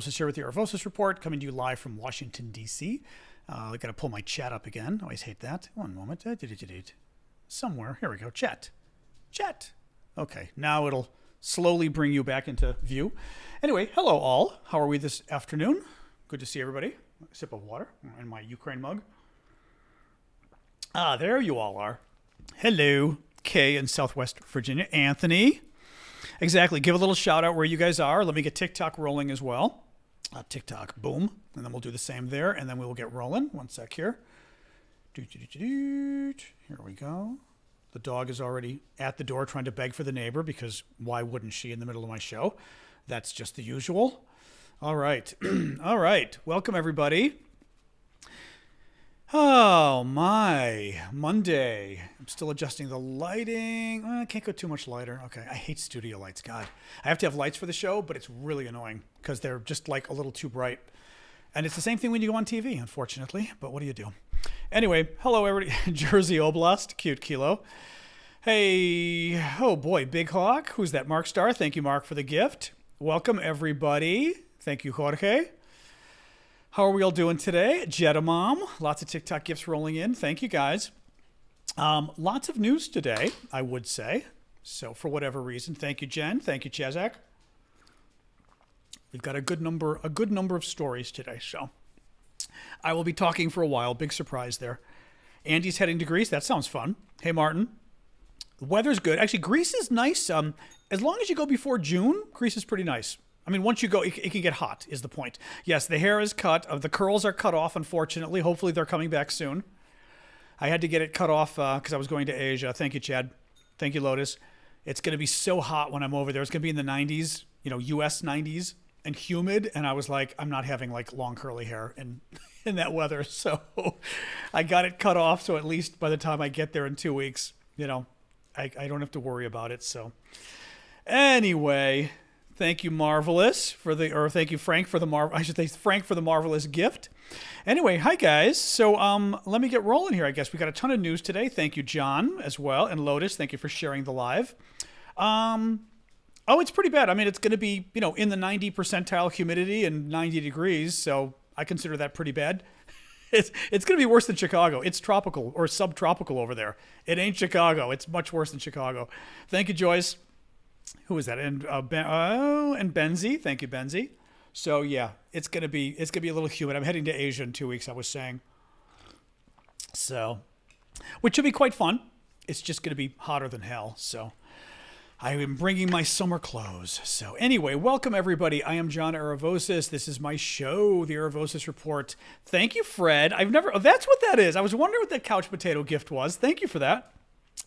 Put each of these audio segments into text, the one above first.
Aravosis here with the Aravosis Report, coming to you live from Washington, D.C. I got to pull my chat up again. Always hate that. One moment. Somewhere. Here we go. Chat. Okay, now it'll slowly bring you back into view. Anyway, hello all. How are we this afternoon? Good to see everybody. A sip of water in my Ukraine mug. Ah, there you all are. Hello, Kay in Southwest Virginia. Anthony. Exactly. Give a little shout out where you guys are. Let me get TikTok rolling as well. TikTok, boom. And then we'll do the same there. And then we will get rolling. One sec here. Here we go. The dog is already at the door trying to beg for the neighbor because why wouldn't she in the middle of my show? That's just the usual. All right. All right. Welcome, everybody. Oh, my. Monday. I'm still adjusting the lighting. I can't go too much lighter. Okay. I hate studio lights. God. I have to have lights for the show, but it's really annoying because they're just like a little too bright. And it's the same thing when you go on TV, unfortunately. But what do you do? Anyway, hello, everybody. Jersey Oblast. Cute Kilo. Hey. Oh, boy. Big Hawk. Who's that? Mark Star. Thank you, Mark, for the gift. Welcome, everybody. Thank you, Jorge. How are we all doing today? Jetta Mom, lots of TikTok gifts rolling in. Thank you, guys. Lots of news today, I would say. So for whatever reason, thank you, Jen. Thank you, Chazak. We've got a good number of stories today. So I will be talking for a while. Big surprise there. Andy's heading to Greece. That sounds fun. Hey, Martin. The weather's good. Actually, Greece is nice. As long as you go before June, Greece is pretty nice. I mean, once you go, it can get hot, is the point. Yes, the hair is cut. The curls are cut off, unfortunately. Hopefully, they're coming back soon. I had to get it cut off because I was going to Asia. Thank you, Chad. Thank you, Lotus. It's going to be so hot when I'm over there. It's going to be in the 90s, U.S. 90s, and humid. And I was like, I'm not having, long curly hair in that weather. So I got it cut off. So at least by the time I get there in 2 weeks, I don't have to worry about it. So anyway... Thank you, Marvelous, thank you, Frank, for the Frank for the marvelous gift. Anyway, hi guys. So let me get rolling here. I guess we got a ton of news today. Thank you, John, as well, and Lotus. Thank you for sharing the live. It's pretty bad. I mean, it's going to be in the 90 percentile humidity and 90 degrees. So I consider that pretty bad. It's going to be worse than Chicago. It's tropical or subtropical over there. It ain't Chicago. It's much worse than Chicago. Thank you, Joyce. Who is that? And and Benzie. Thank you, Benzie. So yeah, it's gonna be a little humid. I'm heading to Asia in 2 weeks, I was saying. So, which will be quite fun. It's just gonna be hotter than hell. So I am bringing my summer clothes. So anyway, welcome everybody. I am John Aravosis. This is my show, the Aravosis Report. Thank you, Fred. That's what that is. I was wondering what that couch potato gift was. Thank you for that.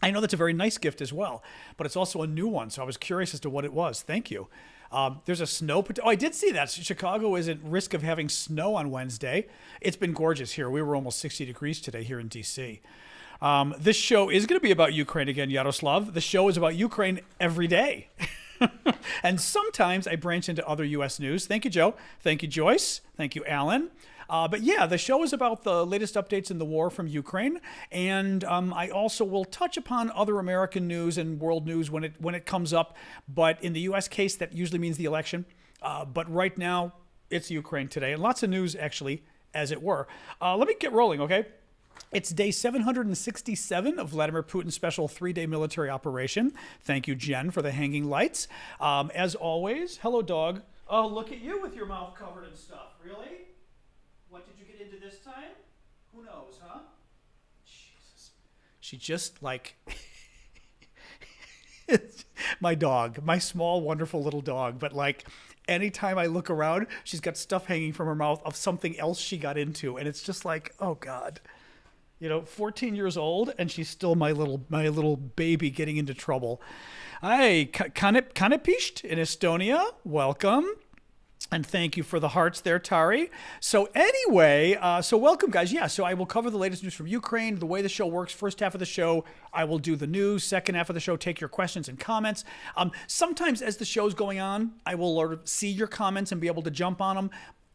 I know that's a very nice gift as well, but it's also a new one, so I was curious as to what it was. Thank you. There's a snow potato. Oh, I did see that. Chicago is at risk of having snow on Wednesday. It's been gorgeous here. We were almost 60 degrees today here in D.C. This show is going to be about Ukraine again, Yaroslav. The show is about Ukraine every day. And sometimes I branch into other U.S. news. Thank you, Joe. Thank you, Joyce. Thank you, Alan. But yeah, the show is about the latest updates in the war from Ukraine, and I also will touch upon other American news and world news when it comes up. But in the U.S. case, that usually means the election. But right now, it's Ukraine today, and lots of news actually, as it were. Let me get rolling, okay? It's day 767 of Vladimir Putin's special 3-day military operation. Thank you, Jen, for the hanging lights. As always, hello, dog. Oh, look at you with your mouth covered in stuff. Really? What did you get into this time? Who knows, huh? Jesus. She just my dog, my small, wonderful little dog. But anytime I look around, she's got stuff hanging from her mouth of something else she got into. And it's just oh God. 14 years old, and she's still my little baby getting into trouble. Hey, Kanepisht in Estonia, welcome. And thank you for the hearts there, Tari. So anyway, welcome, guys. Yeah, so I will cover the latest news from Ukraine. The way the show works, first half of the show, I will do the news. Second half of the show, take your questions and comments. Sometimes as the show's going on, I will see your comments and be able to jump on them.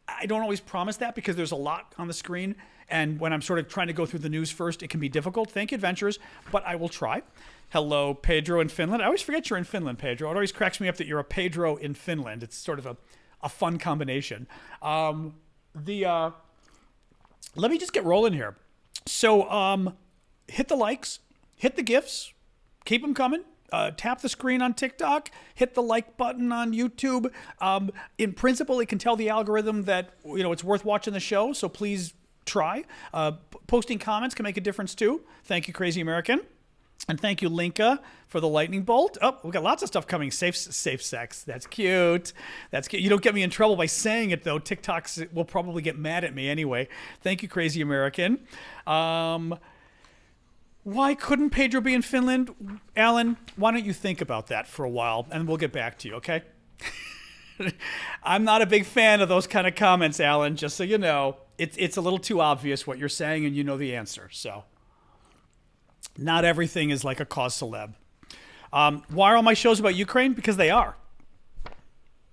I don't always promise that because there's a lot on the screen. And when I'm sort of trying to go through the news first, it can be difficult. Thank you, Adventurers, but I will try. Hello, Pedro in Finland. I always forget you're in Finland, Pedro. It always cracks me up that you're a Pedro in Finland. It's sort of a fun combination. Let me just get rolling here. So hit the likes, hit the GIFs, keep them coming. Tap the screen on TikTok, hit the like button on YouTube. In principle, it can tell the algorithm that it's worth watching the show, so please try. Posting comments can make a difference too. Thank you, Crazy American. And thank you, Linka, for the lightning bolt. Oh, we got lots of stuff coming. Safe sex. That's cute. That's cute. You don't get me in trouble by saying it, though. TikToks will probably get mad at me anyway. Thank you, Crazy American. Why couldn't Pedro be in Finland? Alan, why don't you think about that for a while, and we'll get back to you, okay? I'm not a big fan of those kind of comments, Alan, just so you know. It's a little too obvious what you're saying, and you know the answer, so... Not everything is like a cause celeb. Why are all my shows about Ukraine? Because they are. I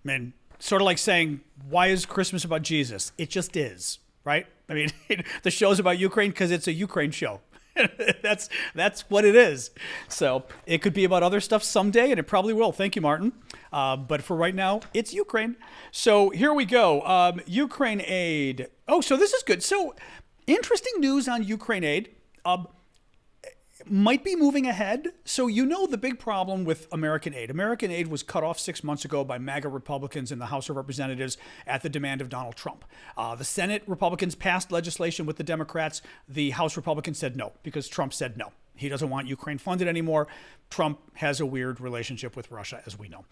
mean, sort of like saying, why is Christmas about Jesus? It just is, right? I mean, the show's about Ukraine because it's a Ukraine show. That's what it is. So it could be about other stuff someday, and it probably will. Thank you, Martin. But for right now, it's Ukraine. So here we go. Ukraine aid. Oh, so this is good. So interesting news on Ukraine aid. Might be moving ahead. So the big problem with American aid. American aid was cut off 6 months ago by MAGA Republicans in the House of Representatives at the demand of Donald Trump. The Senate Republicans passed legislation with the Democrats. The House Republicans said no because Trump said no. He doesn't want Ukraine funded anymore. Trump has a weird relationship with Russia, as we know.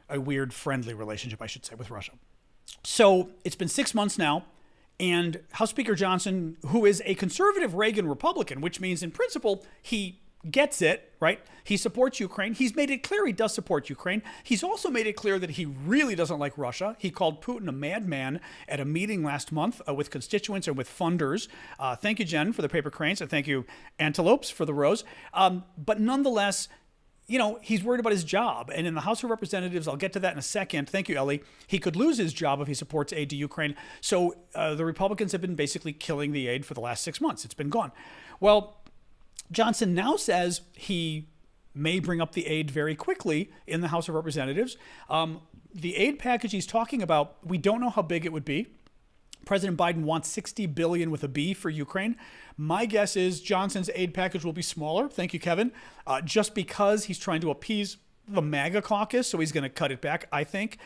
A weird friendly relationship, I should say, with Russia. So it's been 6 months now. And House Speaker Johnson, who is a conservative Reagan Republican, which means in principle, he gets it, right? He supports Ukraine. He's made it clear he does support Ukraine. He's also made it clear that he really doesn't like Russia. He called Putin a madman at a meeting last month with constituents and with funders. Thank you, Jen, for the paper cranes. And thank you, Antelopes, for the rose. But nonetheless, he's worried about his job. And in the House of Representatives, I'll get to that in a second. Thank you, Ellie. He could lose his job if he supports aid to Ukraine. So the Republicans have been basically killing the aid for the last 6 months. It's been gone. Well, Johnson now says he may bring up the aid very quickly in the House of Representatives. The aid package he's talking about, we don't know how big it would be. President Biden wants $60 billion with a B for Ukraine. My guess is Johnson's aid package will be smaller. Thank you, Kevin. Just because he's trying to appease the MAGA caucus, so he's going to cut it back, I think.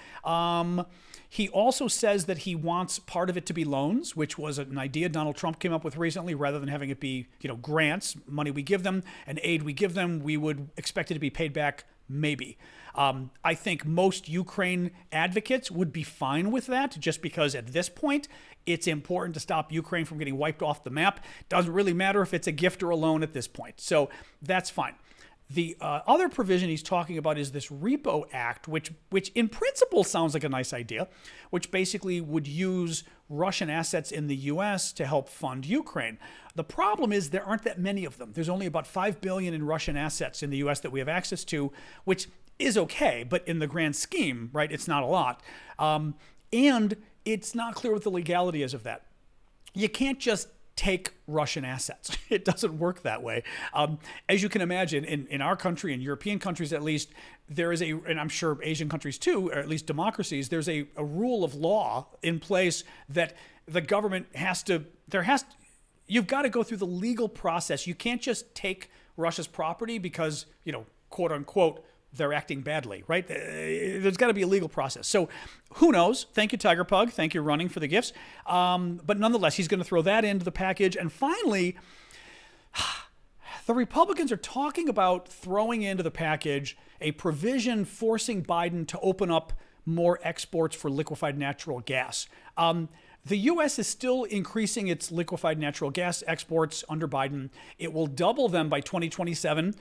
He also says that he wants part of it to be loans, which was an idea Donald Trump came up with recently. Rather than having it be, grants, money we give them, and aid we give them, we would expect it to be paid back, maybe. I think most Ukraine advocates would be fine with that, just because at this point, it's important to stop Ukraine from getting wiped off the map. Doesn't really matter if it's a gift or a loan at this point. So that's fine. The other provision he's talking about is this Repo Act, which in principle sounds like a nice idea, which basically would use Russian assets in the U.S. to help fund Ukraine. The problem is there aren't that many of them. There's only about $5 billion in Russian assets in the U.S. that we have access to, which is okay, but in the grand scheme, right, it's not a lot. And it's not clear what the legality is of that. You can't just take Russian assets. It doesn't work that way. As you can imagine, in our country, in European countries at least, there is and I'm sure Asian countries too, or at least democracies, there's a rule of law in place that the government you've got to go through the legal process. You can't just take Russia's property because, quote unquote, they're acting badly, right? There's got to be a legal process. So who knows? Thank you, Tiger Pug. Thank you, Running, for the gifts. But nonetheless, he's going to throw that into the package. And finally, the Republicans are talking about throwing into the package a provision forcing Biden to open up more exports for liquefied natural gas. The U.S. is still increasing its liquefied natural gas exports under Biden. It will double them by 2027.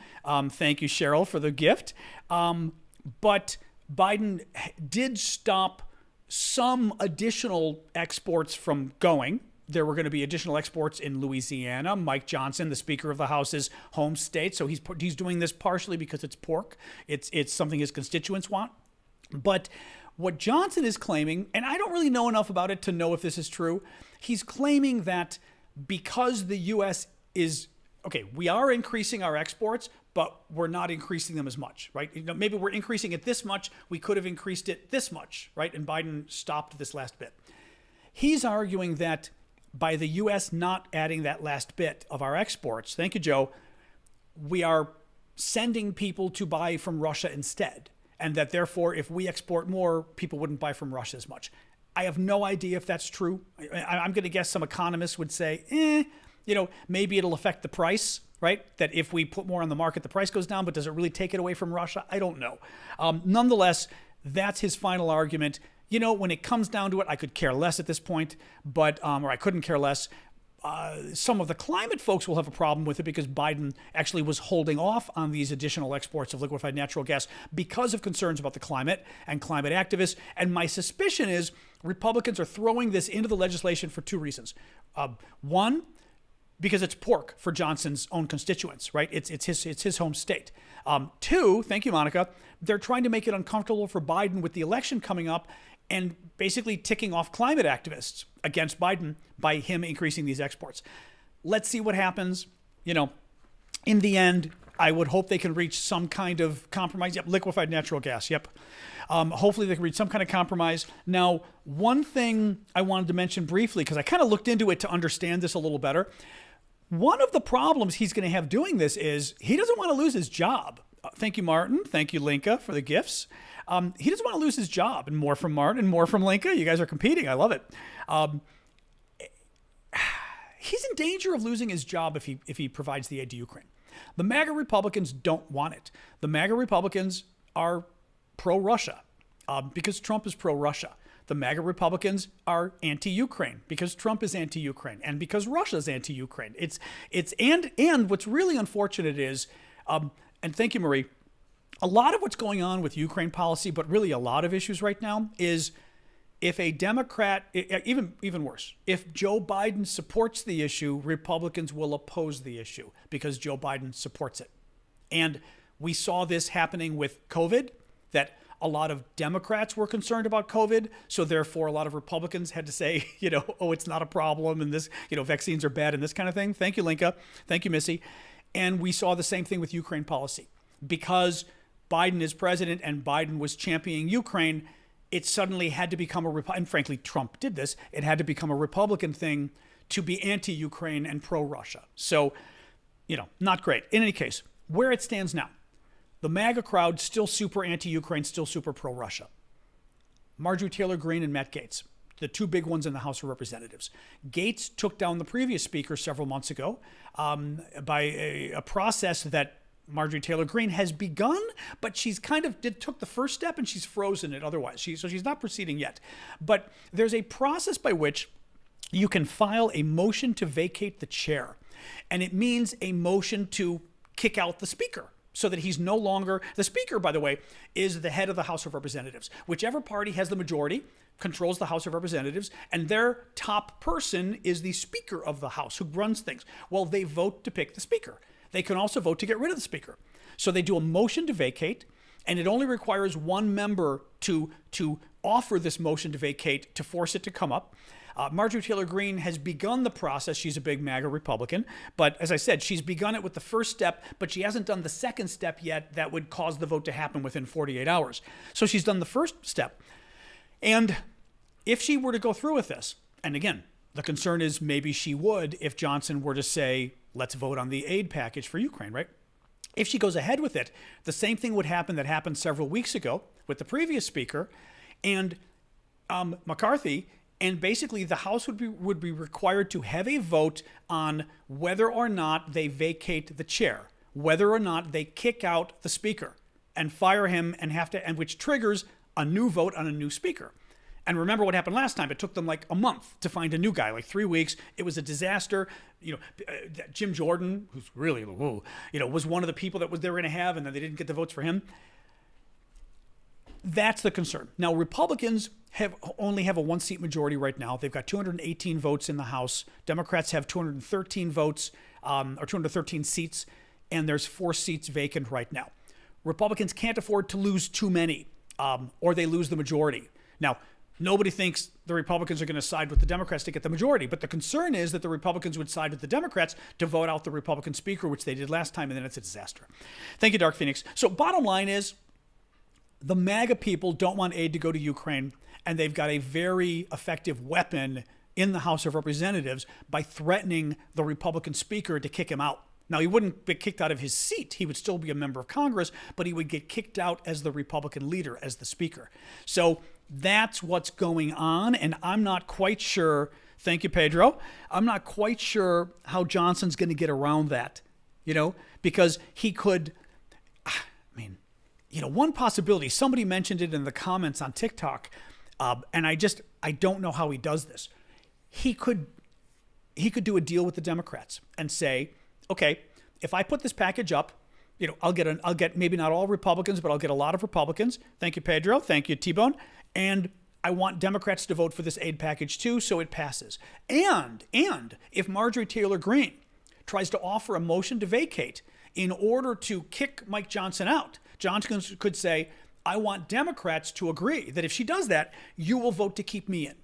Thank you, Cheryl, for the gift. But Biden did stop some additional exports from going. There were going to be additional exports in Louisiana. Mike Johnson, the Speaker of the House's home state. So he's doing this partially because it's pork. It's something his constituents want. But what Johnson is claiming, and I don't really know enough about it to know if this is true, he's claiming that because the U.S. we are increasing our exports, but we're not increasing them as much, right? Maybe we're increasing it this much. We could have increased it this much, right? And Biden stopped this last bit. He's arguing that by the U.S. not adding that last bit of our exports, thank you, Joe, we are sending people to buy from Russia instead. And that therefore, if we export more, people wouldn't buy from Russia as much. I have no idea if that's true. I'm going to guess some economists would say, maybe it'll affect the price, right? That if we put more on the market, the price goes down, but does it really take it away from Russia? I don't know. Nonetheless, that's his final argument. When it comes down to it, I could care less at this point, or I couldn't care less. Some of the climate folks will have a problem with it because Biden actually was holding off on these additional exports of liquefied natural gas because of concerns about the climate and climate activists. And my suspicion is Republicans are throwing this into the legislation for two reasons. One, because it's pork for Johnson's own constituents, right? It's his home state. Two, thank you, Monica, they're trying to make it uncomfortable for Biden with the election coming up and basically ticking off climate activists against Biden by him increasing these exports. Let's see what happens. In the end, I would hope they can reach some kind of compromise. Yep, liquefied natural gas. Yep. Hopefully they can reach some kind of compromise. Now, one thing I wanted to mention briefly, because I kind of looked into it to understand this a little better. One of the problems he's going to have doing this is he doesn't want to lose his job. Thank you, Martin. Thank you, Linka, for the gifts. He doesn't want to lose his job. And more from Martin and more from Linka. You guys are competing. I love it. He's in danger of losing his job if he provides the aid to Ukraine. The MAGA Republicans don't want it. The MAGA Republicans are pro-Russia because Trump is pro-Russia. The MAGA Republicans are anti-Ukraine because Trump is anti-Ukraine and because Russia is anti-Ukraine. And what's really unfortunate is, and thank you, Marie, a lot of what's going on with Ukraine policy, but really a lot of issues right now is if a Democrat, even worse, if Joe Biden supports the issue, Republicans will oppose the issue because Joe Biden supports it. And we saw this happening with COVID, that a lot of Democrats were concerned about COVID. So therefore, a lot of Republicans had to say, it's not a problem and this, vaccines are bad and this kind of thing. Thank you, Linka. Thank you, Missy. And we saw the same thing with Ukraine policy. Because Biden is president and Biden was championing Ukraine, it suddenly had to become and frankly, Trump did this, it had to become a Republican thing to be anti-Ukraine and pro-Russia. So, not great. In any case, where it stands now, the MAGA crowd still super anti-Ukraine, still super pro-Russia. Marjorie Taylor Greene and Matt Gaetz, the two big ones in the House of Representatives. Gaetz took down the previous speaker several months ago by a process that Marjorie Taylor Greene has begun, but she's took the first step and she's frozen it otherwise. So she's not proceeding yet. But there's a process by which you can file a motion to vacate the chair. And it means a motion to kick out the speaker so that he's no longer, the speaker, by the way, is the head of the House of Representatives. Whichever party has the majority controls the House of Representatives, and their top person is the Speaker of the House who runs things. Well, they vote to pick the speaker. They can also vote to get rid of the speaker. So they do a motion to vacate, and it only requires one member to offer this motion to vacate to force it to come up. Marjorie Taylor Greene has begun the process. She's a big MAGA Republican. But as I said, she's begun it with the first step, but she hasn't done the second step yet that would cause the vote to happen within 48 hours. So she's done the first step. And if she were to go through with this, and again, the concern is maybe she would if Johnson were to say, let's vote on the aid package for Ukraine, right? If she goes ahead with it, the same thing would happen that happened several weeks ago with the previous speaker and McCarthy. And basically, the House would be required to have a vote on whether or not they vacate the chair, whether or not they kick out the speaker and fire him and which triggers a new vote on a new speaker. And remember what happened last time. It took them like a month to find a new guy, like 3 weeks. It was a disaster. Jim Jordan, who's really, was one of the people that they were going to have, and then they didn't get the votes for him. That's the concern. Now, Republicans only have a one-seat majority right now. They've got 218 votes in the House. Democrats have 213 votes, or 213 seats, and there's 4 seats vacant right now. Republicans can't afford to lose too many, or they lose the majority. Now, Nobody thinks the Republicans are going to side with the Democrats to get the majority. But the concern is that the Republicans would side with the Democrats to vote out the Republican speaker, which they did last time, and then it's a disaster. Thank you, Dark Phoenix. So bottom line is the MAGA people don't want aid to go to Ukraine, and they've got a very effective weapon in the House of Representatives by threatening the Republican speaker to kick him out. Now, he wouldn't be kicked out of his seat. He would still be a member of Congress, but he would get kicked out as the Republican leader, as the speaker. So that's what's going on, and I'm not quite sure, thank you, Pedro, I'm not quite sure how Johnson's going to get around that, because he could, one possibility, somebody mentioned it in the comments on TikTok, and I don't know how he does this. He could do a deal with the Democrats and say, okay, if I put this package up, I'll get maybe not all Republicans, but I'll get a lot of Republicans. Thank you, Pedro. Thank you, T-Bone. And I want Democrats to vote for this aid package too, so it passes. And if Marjorie Taylor Greene tries to offer a motion to vacate in order to kick Mike Johnson out, Johnson could say, I want Democrats to agree that if she does that, you will vote to keep me in,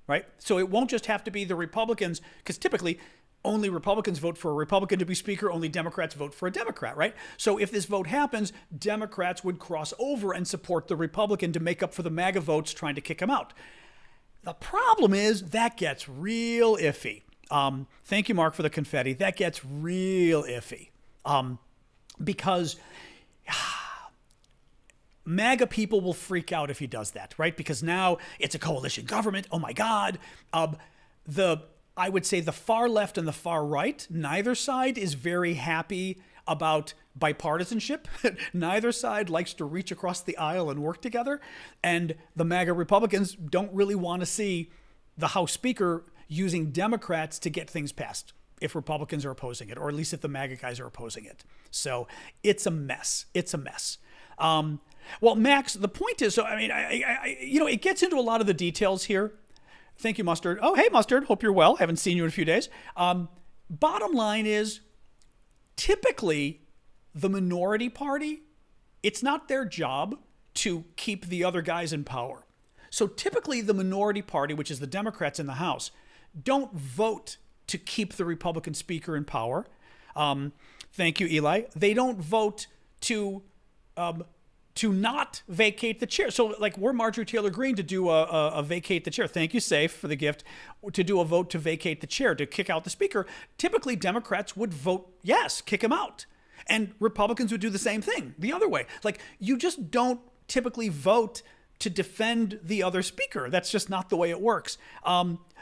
right? So it won't just have to be the Republicans, because typically only Republicans vote for a Republican to be speaker, only Democrats vote for a Democrat, right? So if this vote happens, Democrats would cross over and support the Republican to make up for the MAGA votes trying to kick him out. The problem is that gets real iffy. Thank you, Mark, for the confetti. That gets real iffy because MAGA people will freak out if he does that, right? Because now it's a coalition government. Oh my God. I would say the far left and the far right, neither side is very happy about bipartisanship. Neither side likes to reach across the aisle and work together. And the MAGA Republicans don't really want to see the House Speaker using Democrats to get things passed if Republicans are opposing it, or at least if the MAGA guys are opposing it. So it's a mess. It's a mess. Well, Max, the point is, so it gets into a lot of the details here. Thank you, Mustard. Oh, hey, Mustard. Hope you're well. Haven't seen you in a few days. Bottom line is, typically, the minority party, it's not their job to keep the other guys in power. So typically, the minority party, which is the Democrats in the House, don't vote to keep the Republican speaker in power. Thank you, Eli. They don't vote to not vacate the chair. So like we're Marjorie Taylor Greene to do a vacate the chair. Thank you, Safe, for the gift. To do a vote to vacate the chair, to kick out the speaker. Typically, Democrats would vote yes, kick him out. And Republicans would do the same thing the other way. Like you just don't typically vote to defend the other speaker. That's just not the way it works.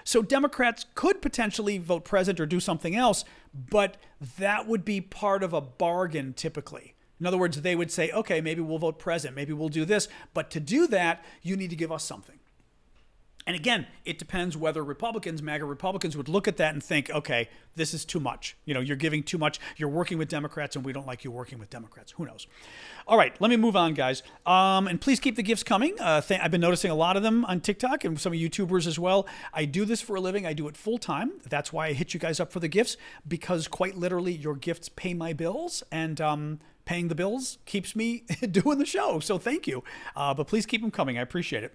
So Democrats could potentially vote present or do something else, but that would be part of a bargain typically. In other words, they would say, okay, maybe we'll vote present, maybe we'll do this, but to do that, you need to give us something. And again, it depends whether Republicans, MAGA Republicans, would look at that and think, okay, this is too much. You're giving too much. You're working with Democrats, and we don't like you working with Democrats. Who knows? All right, let me move on, guys. And please keep the gifts coming. I've been noticing a lot of them on TikTok and some of YouTubers as well. I do this for a living. I do it full time. That's why I hit you guys up for the gifts, because quite literally, your gifts pay my bills, and paying the bills keeps me doing the show. So thank you. But please keep them coming. I appreciate it.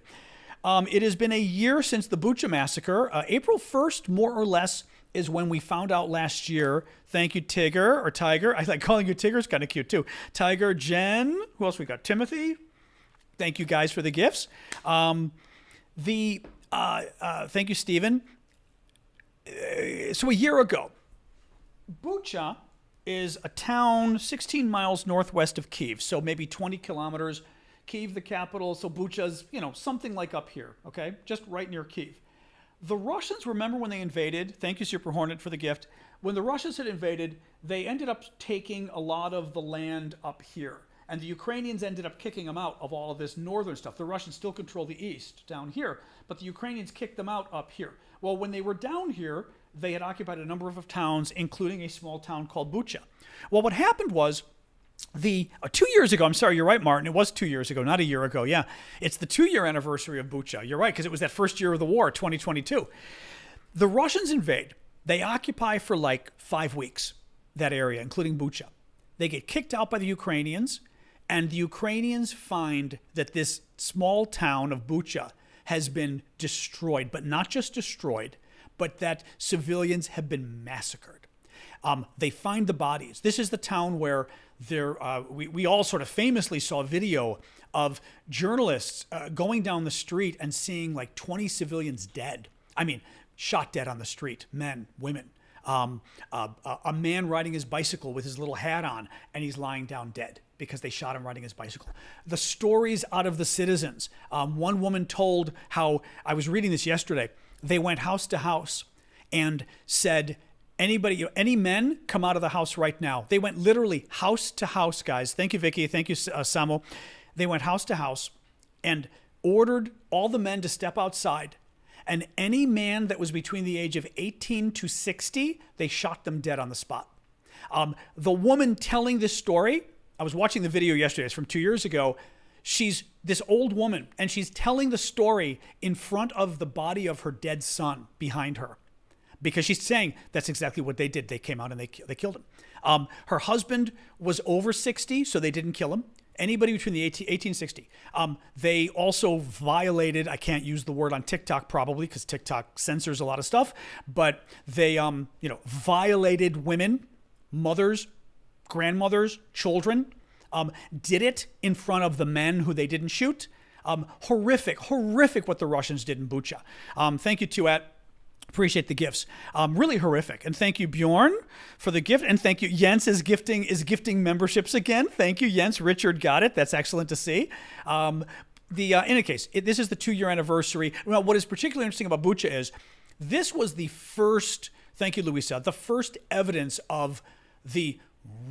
It has been a year since the Bucha massacre. April 1st, more or less, is when we found out last year. Thank you, Tigger, or Tiger. I like calling you Tigger. It's kind of cute, too. Tiger, Jen. Who else we got? Timothy. Thank you, guys, for the gifts. Thank you, Stephen. So a year ago, Bucha is a town 16 miles northwest of Kyiv, so maybe 20 kilometers. Kyiv, the capital, so Bucha's, something like up here, okay? Just right near Kyiv. The Russians, remember when they invaded? Thank you, Super Hornet, for the gift. When the Russians had invaded, they ended up taking a lot of the land up here. And the Ukrainians ended up kicking them out of all of this northern stuff. The Russians still control the east down here, but the Ukrainians kicked them out up here. Well, when they were down here, they had occupied a number of towns, including a small town called Bucha. Well, what happened was, 2 years ago, I'm sorry, you're right, Martin. It was 2 years ago, not a year ago. Yeah, it's the 2-year anniversary of Bucha. You're right, because it was that first year of the war, 2022. The Russians invade. They occupy for like 5 weeks, that area, including Bucha. They get kicked out by the Ukrainians, and the Ukrainians find that this small town of Bucha has been destroyed, but not just destroyed, but that civilians have been massacred. They find the bodies. This is the town where we all sort of famously saw a video of journalists going down the street and seeing like 20 civilians dead. I mean, shot dead on the street, men, women. A man riding his bicycle with his little hat on, and he's lying down dead because they shot him riding his bicycle. The stories out of the citizens. One woman told how, I was reading this yesterday, they went house to house and said, any men, come out of the house right now. They went literally house to house, guys. Thank you, Vicky. Thank you, Samo. They went house to house and ordered all the men to step outside. And any man that was between the age of 18 to 60, they shot them dead on the spot. The woman telling this story, I was watching the video yesterday, it's from 2 years ago. She's this old woman, and she's telling the story in front of the body of her dead son behind her. Because she's saying that's exactly what they did. They came out and they killed him. Her husband was over 60, so they didn't kill him. Anybody between the 1860. They also violated, I can't use the word on TikTok probably because TikTok censors a lot of stuff, but they violated women, mothers, grandmothers, children, did it in front of the men who they didn't shoot. Horrific what the Russians did in Bucha. Thank you, Tuat. Appreciate the gifts. Really horrific. And thank you, Bjorn, for the gift. And thank you. Jens is gifting memberships again. Thank you, Jens. Richard got it. That's excellent to see. In any case, this is the 2-year anniversary. Well, what is particularly interesting about Bucha is this was the first, thank you, Luisa, the first evidence of the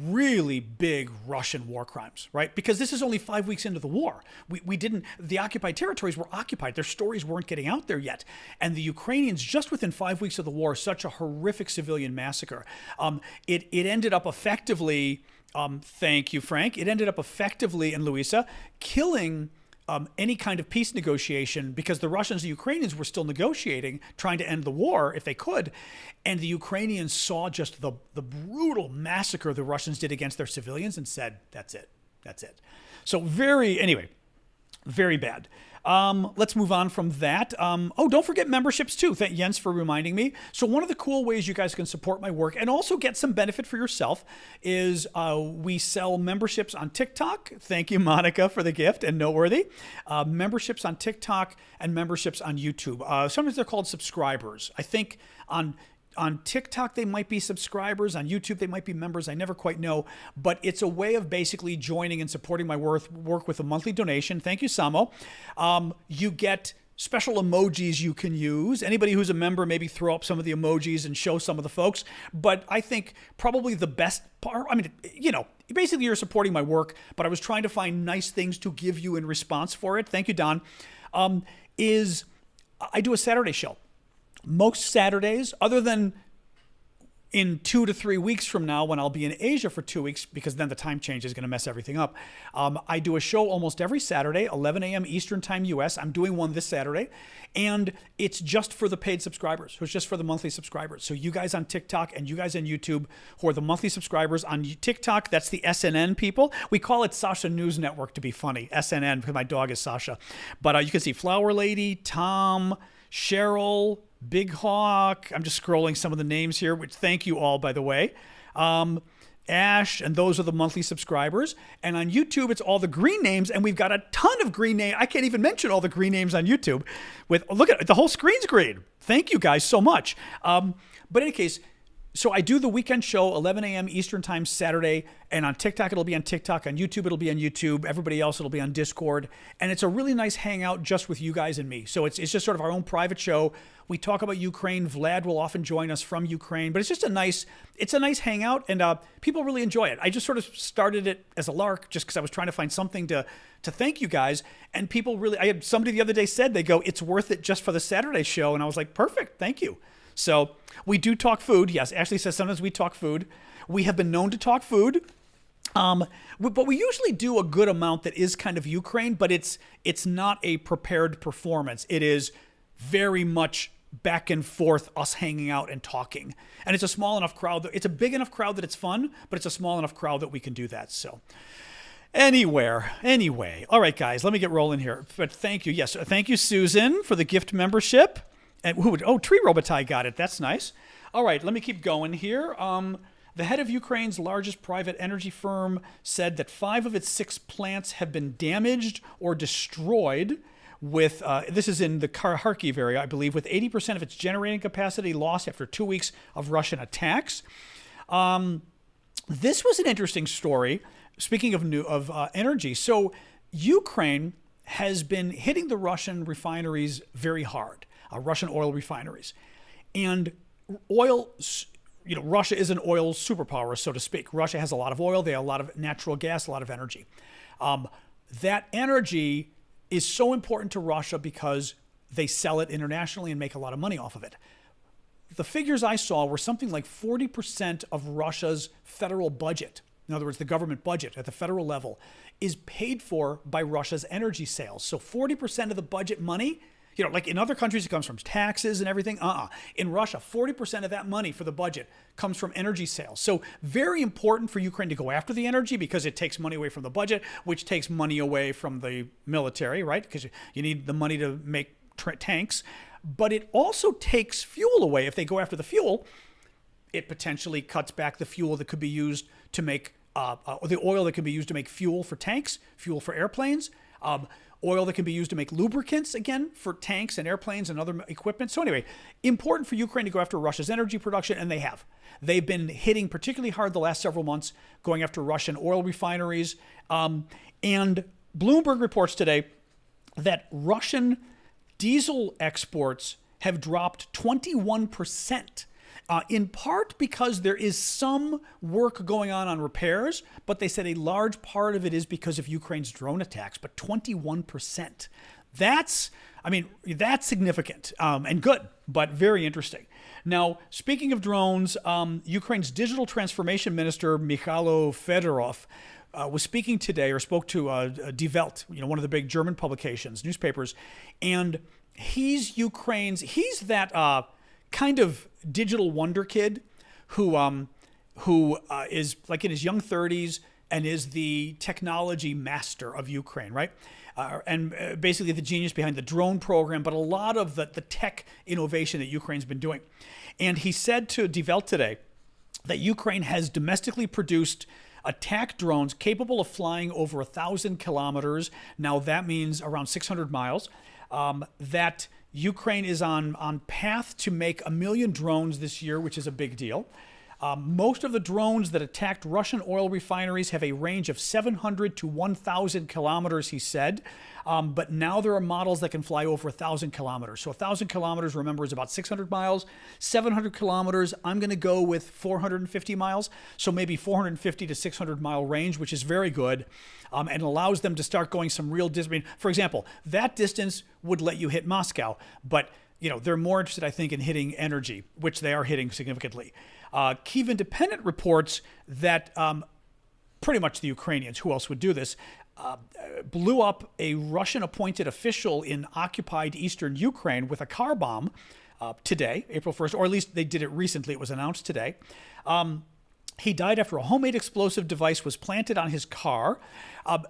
really big Russian war crimes, right? Because this is only 5 weeks into the war. The occupied territories were occupied. Their stories weren't getting out there yet. And the Ukrainians, just within 5 weeks of the war, such a horrific civilian massacre. It ended up effectively, thank you, Frank, it ended up effectively, and Luisa, killing any kind of peace negotiation because the Russians and the Ukrainians were still negotiating, trying to end the war if they could. And the Ukrainians saw just the brutal massacre the Russians did against their civilians and said, that's it. So very bad. Let's move on from that. Don't forget memberships too. Thank Jens for reminding me. So one of the cool ways you guys can support my work and also get some benefit for yourself is we sell memberships on TikTok. Thank you, Monica, for the gift and Noteworthy. Memberships on TikTok and memberships on YouTube. Sometimes they're called subscribers. I think on TikTok, they might be subscribers. On YouTube, they might be members. I never quite know. But it's a way of basically joining and supporting my work with a monthly donation. Thank you, Samo. You get special emojis you can use. Anybody who's a member, maybe throw up some of the emojis and show some of the folks. But I think probably the best part, basically you're supporting my work, but I was trying to find nice things to give you in response for it. Thank you, Don. Is I do a Saturday show. Most Saturdays, other than in 2 to 3 weeks from now when I'll be in Asia for 2 weeks, because then the time change is going to mess everything up. I do a show almost every Saturday, 11 a.m. Eastern Time US. I'm doing one this Saturday, and it's just for the paid subscribers. So it's just for the monthly subscribers. So you guys on TikTok and you guys on YouTube who are the monthly subscribers on TikTok, that's the SNN people. We call it Sasha News Network to be funny, SNN, because my dog is Sasha. But you can see Flower Lady, Tom, Cheryl, Big Hawk. I'm just scrolling some of the names here, which thank you all, by the way. Ash, and those are the monthly subscribers. And on YouTube, it's all the green names, and we've got a ton of green names. I can't even mention all the green names on YouTube. Look at it, the whole screen's green. Thank you guys so much. But in any case, so I do the weekend show, 11 a.m. Eastern Time Saturday, and on TikTok, it'll be on TikTok. On YouTube, it'll be on YouTube. Everybody else, it'll be on Discord. And it's a really nice hangout just with you guys and me. So it's just sort of our own private show. We talk about Ukraine. Vlad will often join us from Ukraine. But it's just a nice hangout, and people really enjoy it. I just sort of started it as a lark just because I was trying to find something to thank you guys. And people really, I had somebody the other day said, they go, it's worth it just for the Saturday show. And I was like, perfect, thank you. So we do talk food. Yes, Ashley says sometimes we talk food. We have been known to talk food. But we usually do a good amount that is kind of Ukraine, but it's not a prepared performance. It is very much back and forth, us hanging out and talking. And it's a small enough crowd. It's a big enough crowd that it's fun, but it's a small enough crowd that we can do that. So Anyway. All right, guys, let me get rolling here. But thank you. Yes, thank you, Susan, for the gift membership. And Tree Robitaille got it. That's nice. All right, let me keep going here. The head of Ukraine's largest private energy firm said that 5 of its 6 plants have been damaged or destroyed with, this is in the Kharkiv area, I believe, with 80% of its generating capacity lost after 2 weeks of Russian attacks. This was an interesting story. Speaking of energy, so Ukraine has been hitting the Russian refineries very hard, Russian oil refineries. And oil, Russia is an oil superpower, so to speak. Russia has a lot of oil. They have a lot of natural gas, a lot of energy. That energy is so important to Russia because they sell it internationally and make a lot of money off of it. The figures I saw were something like 40% of Russia's federal budget. In other words, the government budget at the federal level is paid for by Russia's energy sales. So 40% of the budget money, like in other countries, it comes from taxes and everything. In Russia, 40% of that money for the budget comes from energy sales. So very important for Ukraine to go after the energy because it takes money away from the budget, which takes money away from the military, right? Because you need the money to make tanks. But it also takes fuel away. If they go after the fuel, it potentially cuts back the fuel that could be used to make the oil that can be used to make fuel for tanks, fuel for airplanes, oil that can be used to make lubricants, again, for tanks and airplanes and other equipment. So anyway, important for Ukraine to go after Russia's energy production, and they have. They've been hitting particularly hard the last several months, going after Russian oil refineries. And Bloomberg reports today that Russian diesel exports have dropped 21%. In part because there is some work going on repairs, but they said a large part of it is because of Ukraine's drone attacks, but 21%. That's significant and good, but very interesting. Now, speaking of drones, Ukraine's digital transformation minister, Mikhailo Fedorov, was speaking today, or spoke to Die Welt, one of the big German publications, newspapers, and he's that kind of digital wonder kid who is like in his young 30s and is the technology master of Ukraine, right? And basically the genius behind the drone program, but a lot of the tech innovation that Ukraine's been doing. And he said to Die Welt today that Ukraine has domestically produced attack drones capable of flying over 1,000 kilometers. Now that means around 600 miles. That Ukraine is on path to make 1 million drones this year, which is a big deal. Most of the drones that attacked Russian oil refineries have a range of 700 to 1,000 kilometers, he said. But now there are models that can fly over 1,000 kilometers. So 1,000 kilometers, remember, is about 600 miles. 700 kilometers, I'm going to go with 450 miles. So maybe 450 to 600 mile range, which is very good. And allows them to start going some real distance. I mean, for example, that distance would let you hit Moscow. But they're more interested, I think, in hitting energy, which they are hitting significantly. Kyiv Independent reports that pretty much the Ukrainians, who else would do this, blew up a Russian-appointed official in occupied eastern Ukraine with a car bomb today, April 1st, or at least they did it recently. It was announced today. He died after a homemade explosive device was planted on his car.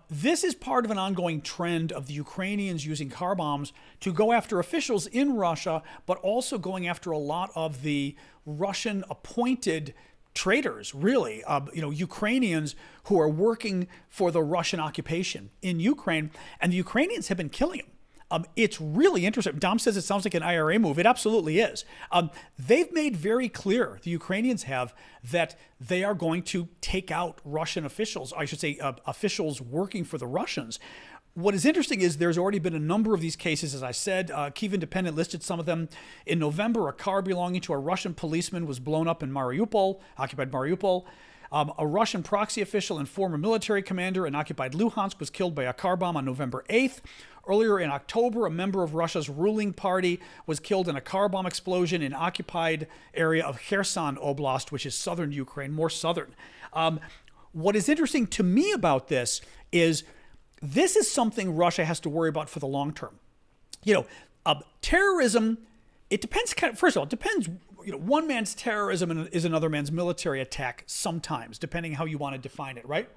This is part of an ongoing trend of the Ukrainians using car bombs to go after officials in Russia, but also going after a lot of the Russian-appointed traitors, really, Ukrainians who are working for the Russian occupation in Ukraine, and the Ukrainians have been killing them. It's really interesting. Dom says it sounds like an IRA move. It absolutely is. They've made very clear, the Ukrainians have, that they are going to take out Russian officials, I should say officials working for the Russians. What is interesting is there's already been a number of these cases, as I said. Kyiv Independent listed some of them. In November, a car belonging to a Russian policeman was blown up in Mariupol, occupied Mariupol. A Russian proxy official and former military commander in occupied Luhansk was killed by a car bomb on November 8th. Earlier in October, a member of Russia's ruling party was killed in a car bomb explosion in occupied area of Kherson Oblast, which is southern Ukraine, more southern. What is interesting to me about this is something Russia has to worry about for the long term. Terrorism, it depends. First of all, it depends. One man's terrorism is another man's military attack sometimes, depending how you want to define it, right?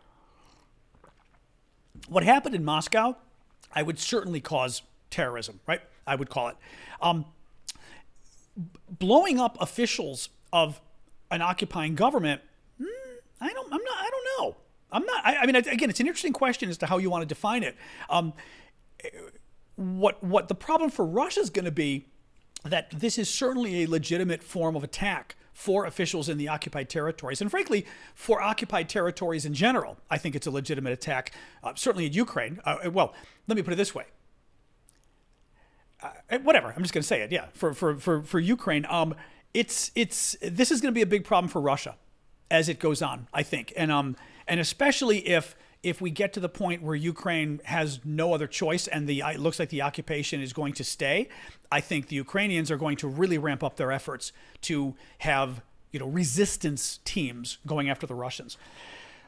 what happened in Moscow, I would certainly cause terrorism, right? I would call it. Blowing up officials of an occupying government, I don't know. I mean, again, it's an interesting question as to how you want to define it. What the problem for Russia is going to be, that this is certainly a legitimate form of attack for officials in the occupied territories. And frankly, for occupied territories in general, I think it's a legitimate attack, certainly in Ukraine. Well, let me put it this way. Whatever, I'm just going to say it. Yeah, for Ukraine, this is going to be a big problem for Russia as it goes on, I think. And especially if we get to the point where Ukraine has no other choice and it looks like the occupation is going to stay, I think the Ukrainians are going to really ramp up their efforts to have, resistance teams going after the Russians.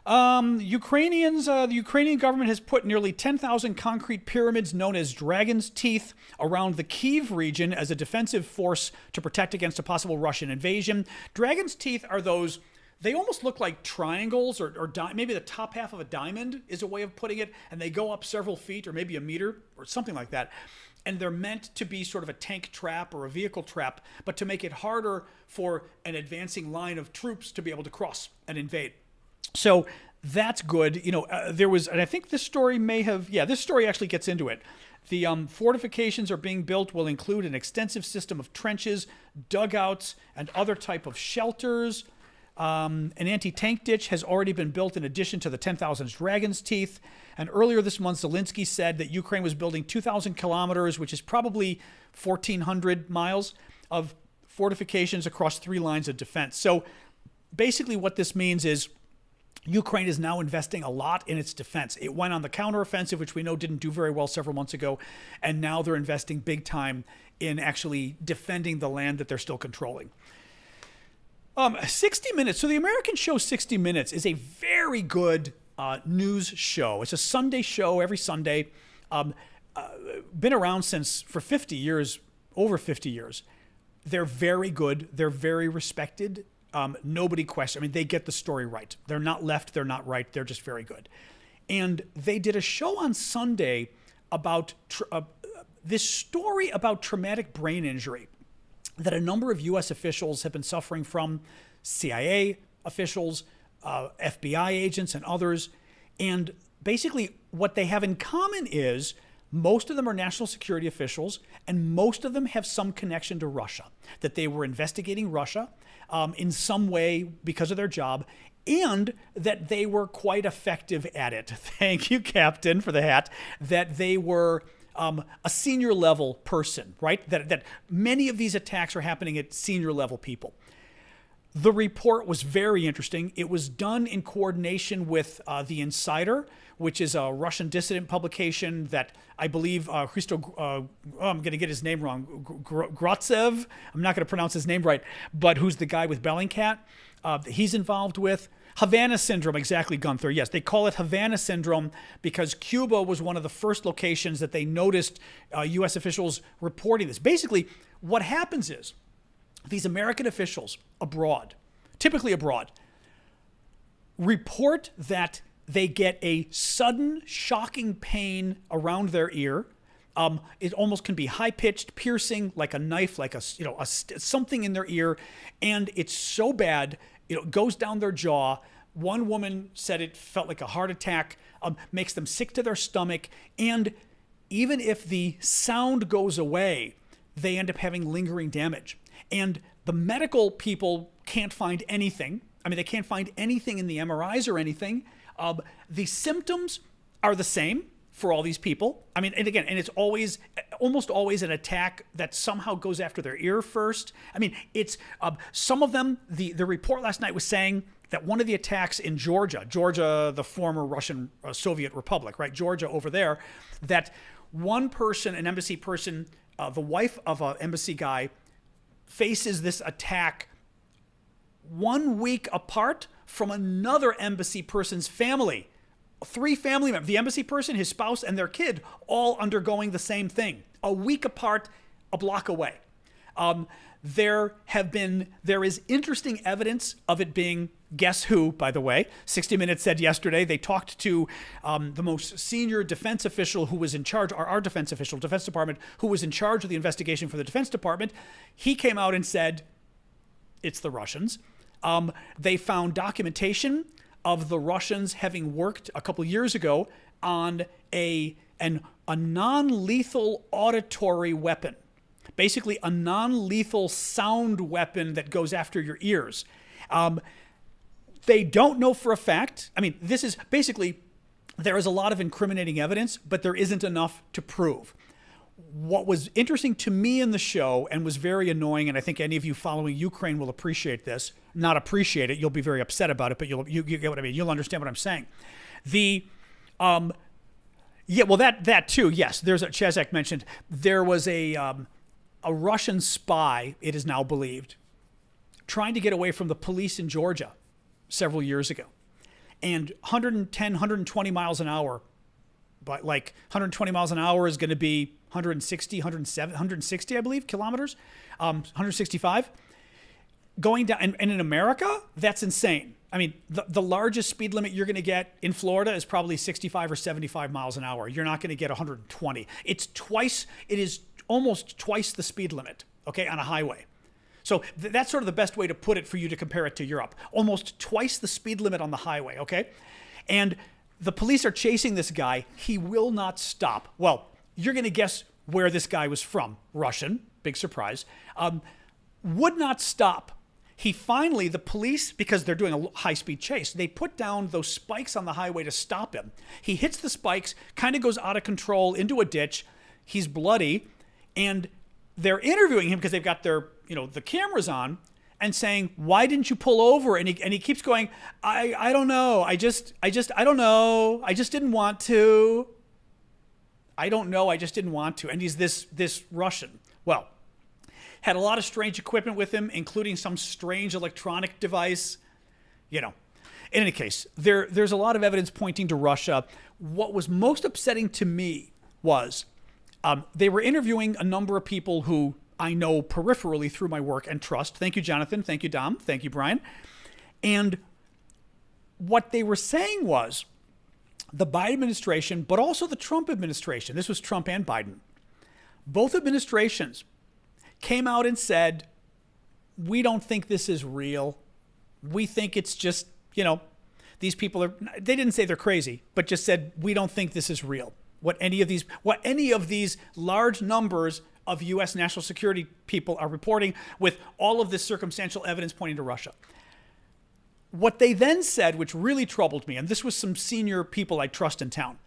The Ukrainian government has put nearly 10,000 concrete pyramids known as Dragon's Teeth around the Kyiv region as a defensive force to protect against a possible Russian invasion. Dragon's Teeth are those. They almost look like triangles or maybe the top half of a diamond is a way of putting it. And they go up several feet or maybe a meter or something like that. And they're meant to be sort of a tank trap or a vehicle trap, but to make it harder for an advancing line of troops to be able to cross and invade. So that's good. There was, and I think this story this story actually gets into it. The fortifications are being built will include an extensive system of trenches, dugouts, and other type of shelters. An anti-tank ditch has already been built in addition to the 10,000 Dragon's Teeth. And earlier this month, Zelensky said that Ukraine was building 2,000 kilometers, which is probably 1,400 miles of fortifications across 3 lines of defense. So basically what this means is Ukraine is now investing a lot in its defense. It went on the counteroffensive, which we know didn't do very well several months ago. And now they're investing big time in actually defending the land that they're still controlling. 60 Minutes. So the American show 60 Minutes is a very good news show. It's a Sunday show every Sunday. Been around for 50 years, over 50 years. They're very good. They're very respected. Nobody questions. I mean, they get the story right. They're not left. They're not right. They're just very good. And they did a show on Sunday about this story about traumatic brain injury that a number of U.S. officials have been suffering from, CIA officials, FBI agents, and others. And basically what they have in common is most of them are national security officials, and most of them have some connection to Russia, that they were investigating Russia in some way because of their job, and that they were quite effective at it. Thank you, Captain, for the hat. That they were a senior level person, right? That many of these attacks are happening at senior level people. The report was very interesting. It was done in coordination with The Insider, which is a Russian dissident publication that I believe I'm going to get his name wrong, Grotsev, I'm not going to pronounce his name right, but who's the guy with Bellingcat, he's involved with. Havana syndrome, exactly, Gunther. Yes, they call it Havana syndrome because Cuba was one of the first locations that they noticed U.S. officials reporting this. Basically, what happens is these American officials abroad, typically abroad, report that they get a sudden, shocking pain around their ear. It almost can be high-pitched, piercing, like a knife, like something in their ear, and it's so bad. It goes down their jaw. One woman said it felt like a heart attack, makes them sick to their stomach. And even if the sound goes away, they end up having lingering damage. And the medical people can't find anything. I mean, they can't find anything in the MRIs or anything. The symptoms are the same for all these people. I mean, and it's almost always an attack that somehow goes after their ear first. I mean, it's some of them, the report last night was saying that one of the attacks in Georgia, the former Russian Soviet Republic, right? Georgia over there, that one person, an embassy person, the wife of an embassy guy, faces this attack 1 week apart from another embassy person's family. 3 family members, the embassy person, his spouse, and their kid, all undergoing the same thing. A week apart, a block away. There is interesting evidence of it being, guess who, by the way. 60 Minutes said yesterday they talked to the most senior defense official who was in charge, our defense official, Defense Department, who was in charge of the investigation for the Defense Department. He came out and said, it's the Russians. They found documentation of the Russians having worked a couple years ago on a non-lethal auditory weapon. Basically, a non-lethal sound weapon that goes after your ears. They don't know for a fact. I mean, this is basically, there is a lot of incriminating evidence, but there isn't enough to prove. What was interesting to me in the show and was very annoying, and I think any of you following Ukraine will appreciate this. Not appreciate it, you'll be very upset about it, but you get what I mean. You'll understand what I'm saying. That too, yes. There's Chazak mentioned, there was a Russian spy, it is now believed, trying to get away from the police in Georgia several years ago. And 110, 120 miles an hour, but like 120 miles an hour is going to be 160, I believe, kilometers, 165. Going down, and in America, that's insane. I mean, the largest speed limit you're going to get in Florida is probably 65 or 75 miles an hour. You're not going to get 120. It is almost twice the speed limit, okay, on a highway. So that's sort of the best way to put it for you to compare it to Europe. Almost twice the speed limit on the highway, okay? And the police are chasing this guy. He will not stop. Well, you're going to guess where this guy was from. Russian, big surprise. Would not stop. He finally, the police, because they're doing a high-speed chase, they put down those spikes on the highway to stop him. He hits the spikes, kind of goes out of control into a ditch. He's bloody. And they're interviewing him because they've got their, the cameras on and saying, why didn't you pull over? And he keeps going, I don't know. I don't know. I just didn't want to. I don't know. I just didn't want to. And he's this Russian. Well, had a lot of strange equipment with him, including some strange electronic device. In any case, there's a lot of evidence pointing to Russia. What was most upsetting to me was they were interviewing a number of people who I know peripherally through my work and trust. Thank you, Jonathan. Thank you, Dom. Thank you, Brian. And what they were saying was the Biden administration, but also the Trump administration, this was Trump and Biden, both administrations came out and said, we don't think this is real. We think it's just, these people they didn't say they're crazy, but just said, we don't think this is real. What any of these large numbers of U.S. national security people are reporting with all of this circumstantial evidence pointing to Russia. What they then said, which really troubled me, and this was some senior people I trust in town,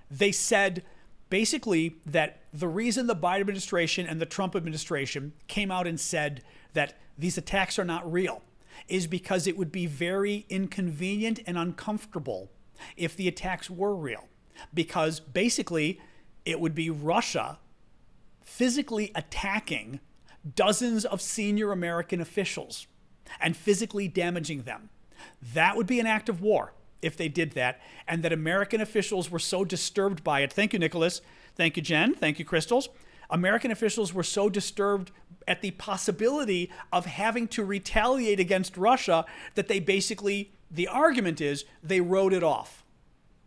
they said basically that the reason the Biden administration and the Trump administration came out and said that these attacks are not real is because it would be very inconvenient and uncomfortable if the attacks were real. Because basically it would be Russia physically attacking dozens of senior American officials and physically damaging them. That would be an act of war if they did that, and that American officials were so disturbed by it. Thank you, Nicholas. Thank you, Jen. Thank you, Crystals. American officials were so disturbed at the possibility of having to retaliate against Russia that they basically, the argument is, they wrote it off.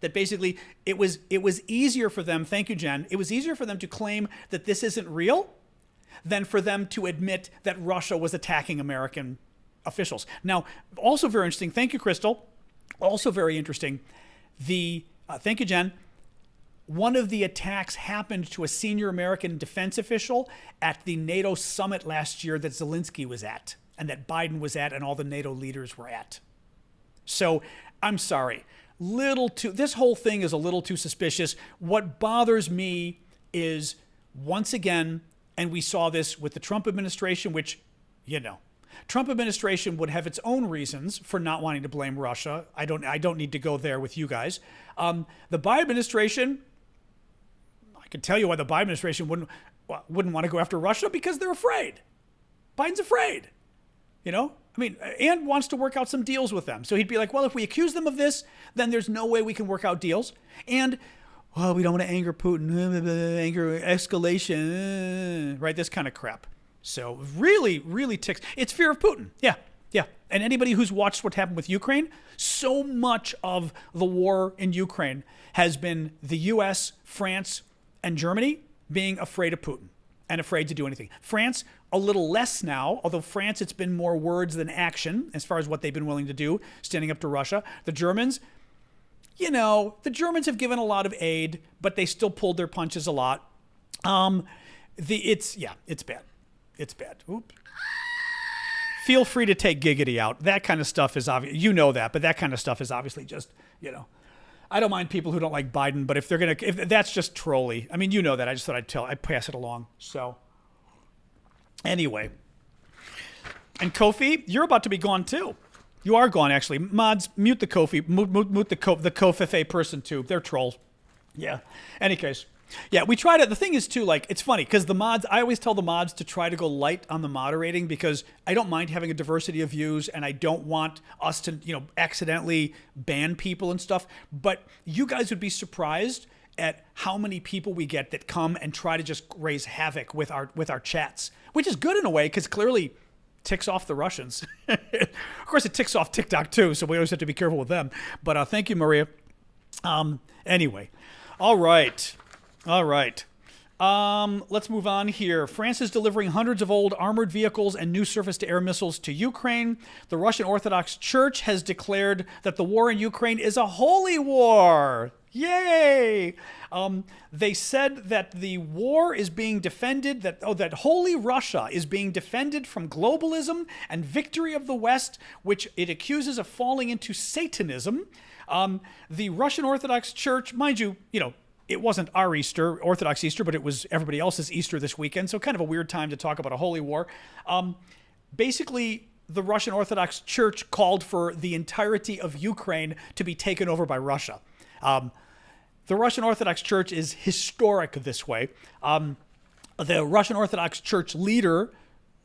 That basically it was easier for them, thank you, Jen, it was easier for them to claim that this isn't real than for them to admit that Russia was attacking American officials. Now, also very interesting, thank you, Crystal, also very interesting, thank you, Jen, one of the attacks happened to a senior American defense official at the NATO summit last year that Zelensky was at, and that Biden was at, and all the NATO leaders were at. So, I'm sorry. This whole thing is a little too suspicious. What bothers me is, once again, and we saw this with the Trump administration, which, Trump administration would have its own reasons for not wanting to blame Russia. I don't need to go there with you guys. The Biden administration, I can tell you why the Biden administration wouldn't want to go after Russia, because they're afraid. Biden's afraid, and wants to work out some deals with them. So he'd be like, well, if we accuse them of this, then there's no way we can work out deals. And, well, we don't want to anger Putin, anger escalation, right? This kind of crap. So really, really ticks. It's fear of Putin. Yeah, yeah. And anybody who's watched what happened with Ukraine, so much of the war in Ukraine has been the U.S., France, and Germany being afraid of Putin and afraid to do anything. France, a little less now, although France, it's been more words than action as far as what they've been willing to do, standing up to Russia. The Germans, the Germans have given a lot of aid, but they still pulled their punches a lot. It's bad. It's bad. Oops. Feel free to take Giggity out. That kind of stuff is obvious. You know that, but that kind of stuff is obviously just, I don't mind people who don't like Biden, but if that's just trolly. I mean, you know that. I just thought I'd pass it along. So, anyway. And Kofi, you're about to be gone too. You are gone, actually. Mods, mute the Kofi. Mute the Kofi person too. They're trolls. Yeah. Any case. Yeah, we tried it. The thing is, too, it's funny because the mods, I always tell the mods to try to go light on the moderating because I don't mind having a diversity of views and I don't want us to, accidentally ban people and stuff. But you guys would be surprised at how many people we get that come and try to just raise havoc with our chats, which is good in a way because clearly ticks off the Russians. Of course, it ticks off TikTok, too, so we always have to be careful with them. But thank you, Maria. Anyway, all right. Let's move on here. France is delivering hundreds of old armored vehicles and new surface-to-air missiles to Ukraine. The Russian Orthodox Church has declared that the war in Ukraine is a holy war. Yay! They said that the war is being defended, that holy Russia is being defended from globalism and victory of the West, which it accuses of falling into Satanism. The Russian Orthodox Church, mind you, it wasn't our Easter, Orthodox Easter, but it was everybody else's Easter this weekend, so kind of a weird time to talk about a holy war. Basically, the Russian Orthodox Church called for the entirety of Ukraine to be taken over by Russia. The Russian Orthodox Church is historic this way. The Russian Orthodox Church leader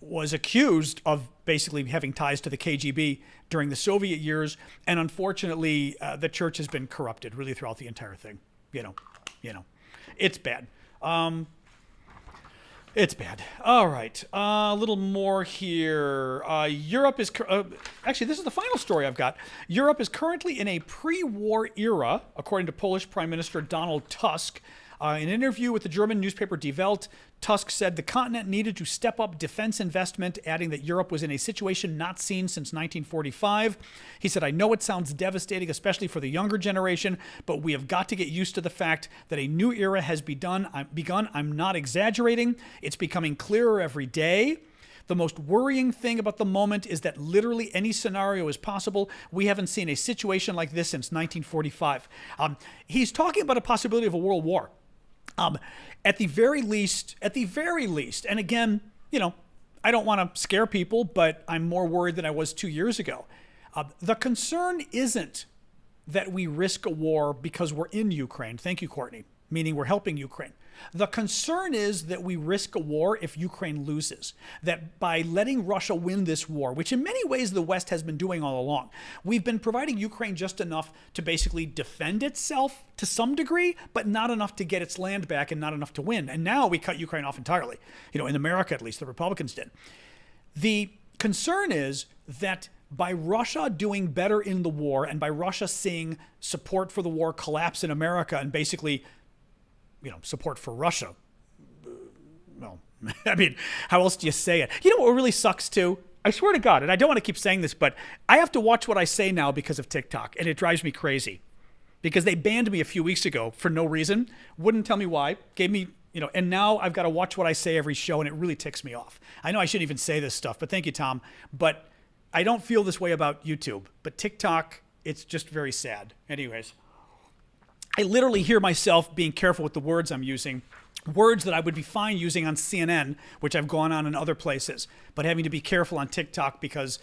was accused of basically having ties to the KGB during the Soviet years, and unfortunately, the church has been corrupted really throughout the entire thing. It's bad. It's bad. All right. A little more here. Europe is... actually, this is the final story I've got. Europe is currently in a pre-war era, according to Polish Prime Minister Donald Tusk. In an interview with the German newspaper Die Welt, Tusk said the continent needed to step up defense investment, adding that Europe was in a situation not seen since 1945. He said, I know it sounds devastating, especially for the younger generation, but we have got to get used to the fact that a new era has begun. I'm not exaggerating. It's becoming clearer every day. The most worrying thing about the moment is that literally any scenario is possible. We haven't seen a situation like this since 1945. He's talking about a possibility of a world war. At the very least, and again, I don't want to scare people, but I'm more worried than I was 2 years ago. The concern isn't that we risk a war because we're in Ukraine. Thank you, Courtney. Meaning we're helping Ukraine. The concern is that we risk a war if Ukraine loses. That by letting Russia win this war, which in many ways the West has been doing all along, we've been providing Ukraine just enough to basically defend itself to some degree, but not enough to get its land back and not enough to win. And now we cut Ukraine off entirely. In America, at least, the Republicans did. The concern is that by Russia doing better in the war and by Russia seeing support for the war collapse in America and basically support for Russia. Well, I mean, how else do you say it? You know what really sucks too? I swear to God, and I don't want to keep saying this, but I have to watch what I say now because of TikTok, and it drives me crazy. Because they banned me a few weeks ago for no reason, wouldn't tell me why, gave me, and now I've got to watch what I say every show, and it really ticks me off. I know I shouldn't even say this stuff, but thank you, Tom. But I don't feel this way about YouTube. But TikTok, it's just very sad. Anyways. I literally hear myself being careful with the words I'm using, words that I would be fine using on CNN, which I've gone on in other places, but having to be careful on TikTok because,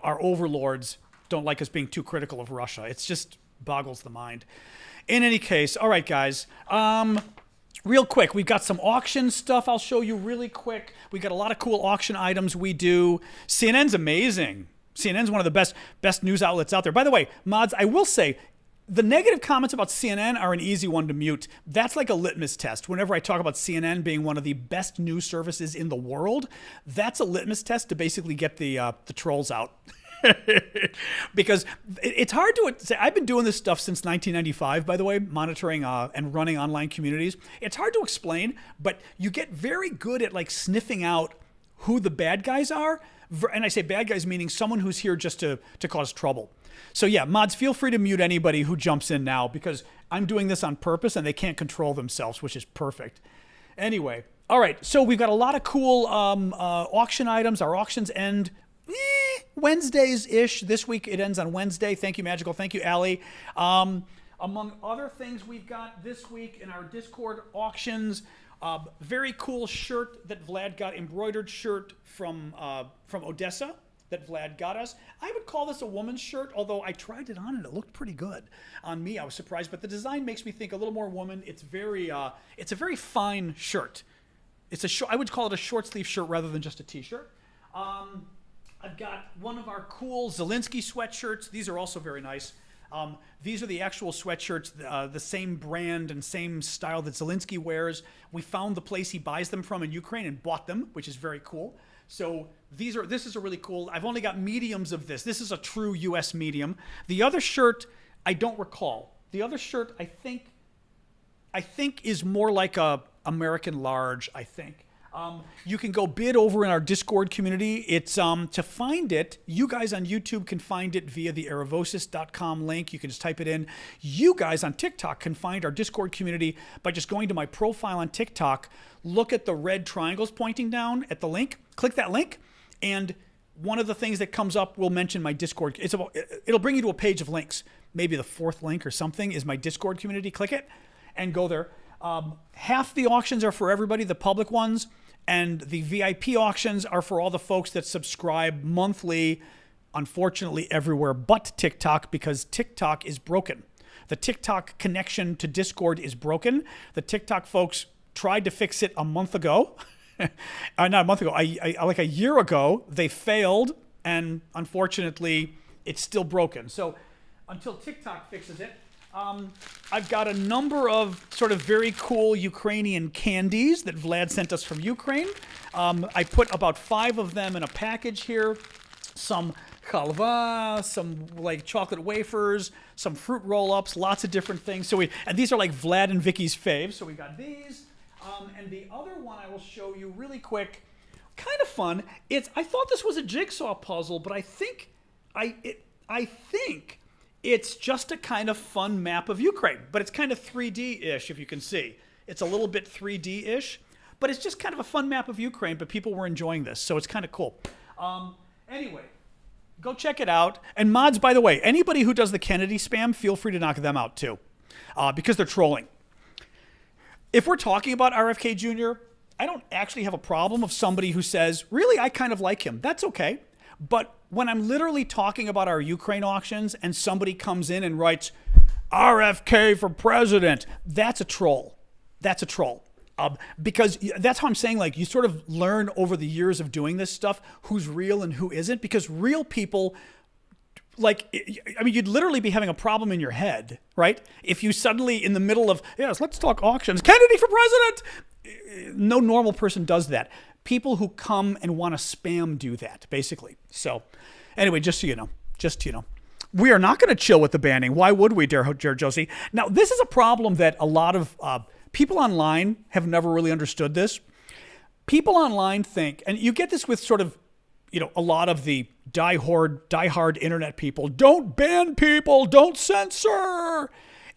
our overlords don't like us being too critical of Russia. It's just boggles the mind. In any case, all right, guys, real quick, we've got some auction stuff I'll show you really quick. We got a lot of cool auction items we do. CNN's amazing. CNN's one of the best news outlets out there. By the way, mods, I will say, the negative comments about CNN are an easy one to mute. That's like a litmus test. Whenever I talk about CNN being one of the best news services in the world, that's a litmus test to basically get the trolls out. Because it's hard to say. I've been doing this stuff since 1995, by the way, monitoring and running online communities. It's hard to explain, but you get very good at like sniffing out who the bad guys are. And I say bad guys meaning someone who's here just to cause trouble. So yeah, mods, feel free to mute anybody who jumps in now, because I'm doing this on purpose and they can't control themselves, which is perfect. Anyway, all right, so we've got a lot of cool auction items. Our auctions end Wednesdays-ish. This week it ends on Wednesday. Thank you, Magical. Thank you, Allie. Among other things we've got this week in our Discord auctions, very cool shirt that Vlad got, embroidered shirt from Odessa that Vlad got us. I would call this a woman's shirt, although I tried it on and it looked pretty good on me. I was surprised, but the design makes me think a little more woman. It's a very fine shirt. I would call it a short sleeve shirt rather than just a t-shirt. I've got one of our cool Zelensky sweatshirts. These are also very nice. These are the actual sweatshirts, the same brand and same style that Zelensky wears. We found the place he buys them from in Ukraine and bought them, which is very cool. So this is a really cool. I've only got mediums of this. This is a true US medium. The other shirt, I don't recall. The other shirt, I think is more like a American large, I think. You can go bid over in our Discord community. It's to find it, you guys on YouTube can find it via the aravosis.com link. You can just type it in. You guys on TikTok can find our Discord community by just going to my profile on TikTok. Look at the red triangles pointing down at the link. Click that link, and one of the things that comes up will mention my Discord. It'll bring you to a page of links. Maybe the fourth link or something is my Discord community. Click it and go there. Half the auctions are for everybody, the public ones. And the VIP auctions are for all the folks that subscribe monthly, unfortunately everywhere but TikTok, because TikTok is broken. The TikTok connection to Discord is broken. The TikTok folks tried to fix it a month ago. Not a month ago, like a year ago. They failed, and unfortunately, it's still broken. So until TikTok fixes it, I've got a number of sort of very cool Ukrainian candies that Vlad sent us from Ukraine. I put about 5 of them in a package here. Some halva, some like chocolate wafers, some fruit roll-ups, lots of different things. And these are like Vlad and Vicky's faves. So we got these. And the other one I will show you really quick, kind of fun. I thought this was a jigsaw puzzle, but I think it's just a kind of fun map of Ukraine, but it's kind of 3D-ish, if you can see. It's a little bit 3D-ish, but it's just kind of a fun map of Ukraine, but people were enjoying this, so it's kind of cool. Anyway, go check it out. And mods, by the way, anybody who does the Kennedy spam, feel free to knock them out too, because they're trolling. If we're talking about RFK Jr., I don't actually have a problem of somebody who says, really, I kind of like him. That's okay. But when I'm literally talking about our Ukraine auctions and somebody comes in and writes, RFK for president, that's a troll. That's a troll. Because that's how I'm saying, like, you sort of learn over the years of doing this stuff who's real and who isn't. Because real people, like, I mean, you'd literally be having a problem in your head, right? If you suddenly, in the middle of, yes, let's talk auctions, Kennedy for president. No normal person does that. People who come and want to spam do that, basically. So anyway, just so you know. We are not going to chill with the banning. Why would we, dear Josie? Now, this is a problem that a lot of people online have never really understood this. People online think, and you get this with sort of, a lot of the diehard internet people, don't ban people, don't censor.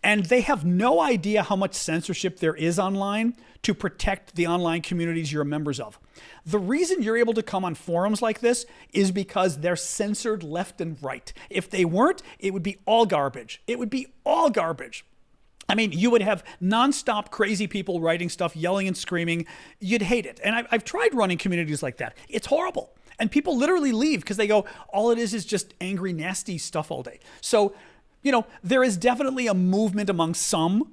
And they have no idea how much censorship there is online to protect the online communities you're members of. The reason you're able to come on forums like this is because they're censored left and right. If they weren't, it would be all garbage. It would be all garbage. I mean, you would have nonstop crazy people writing stuff, yelling and screaming. You'd hate it. And I've tried running communities like that. It's horrible. And people literally leave because they go, all it is just angry, nasty stuff all day. So, there is definitely a movement among some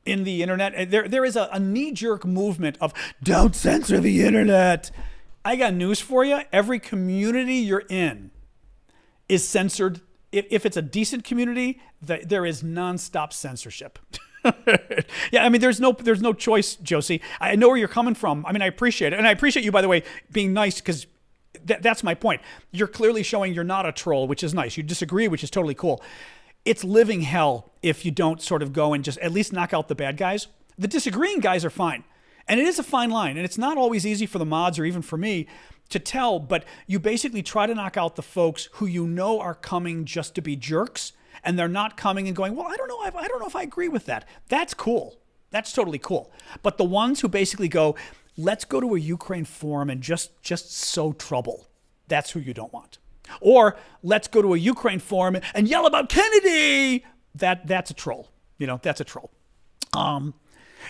in the internet. There is a knee-jerk movement of don't censor the internet. I got news for you. Every community you're in is censored if it's a decent community, there is nonstop censorship. Yeah, I mean, there's no choice, Josie. I know where you're coming from. I mean, I appreciate it. And I appreciate you, by the way, being nice, because that's my point. You're clearly showing you're not a troll, which is nice. You disagree, which is totally cool. It's living hell if you don't sort of go and just at least knock out the bad guys. The disagreeing guys are fine. And it is a fine line. And it's not always easy for the mods or even for me to tell, but you basically try to knock out the folks who you know are coming just to be jerks, and they're not coming and going, well, I don't know if I agree with that. That's cool. That's totally cool. But the ones who basically go, let's go to a Ukraine forum and just sow trouble. That's who you don't want. Or let's go to a Ukraine forum and yell about Kennedy. That's a troll. That's a troll.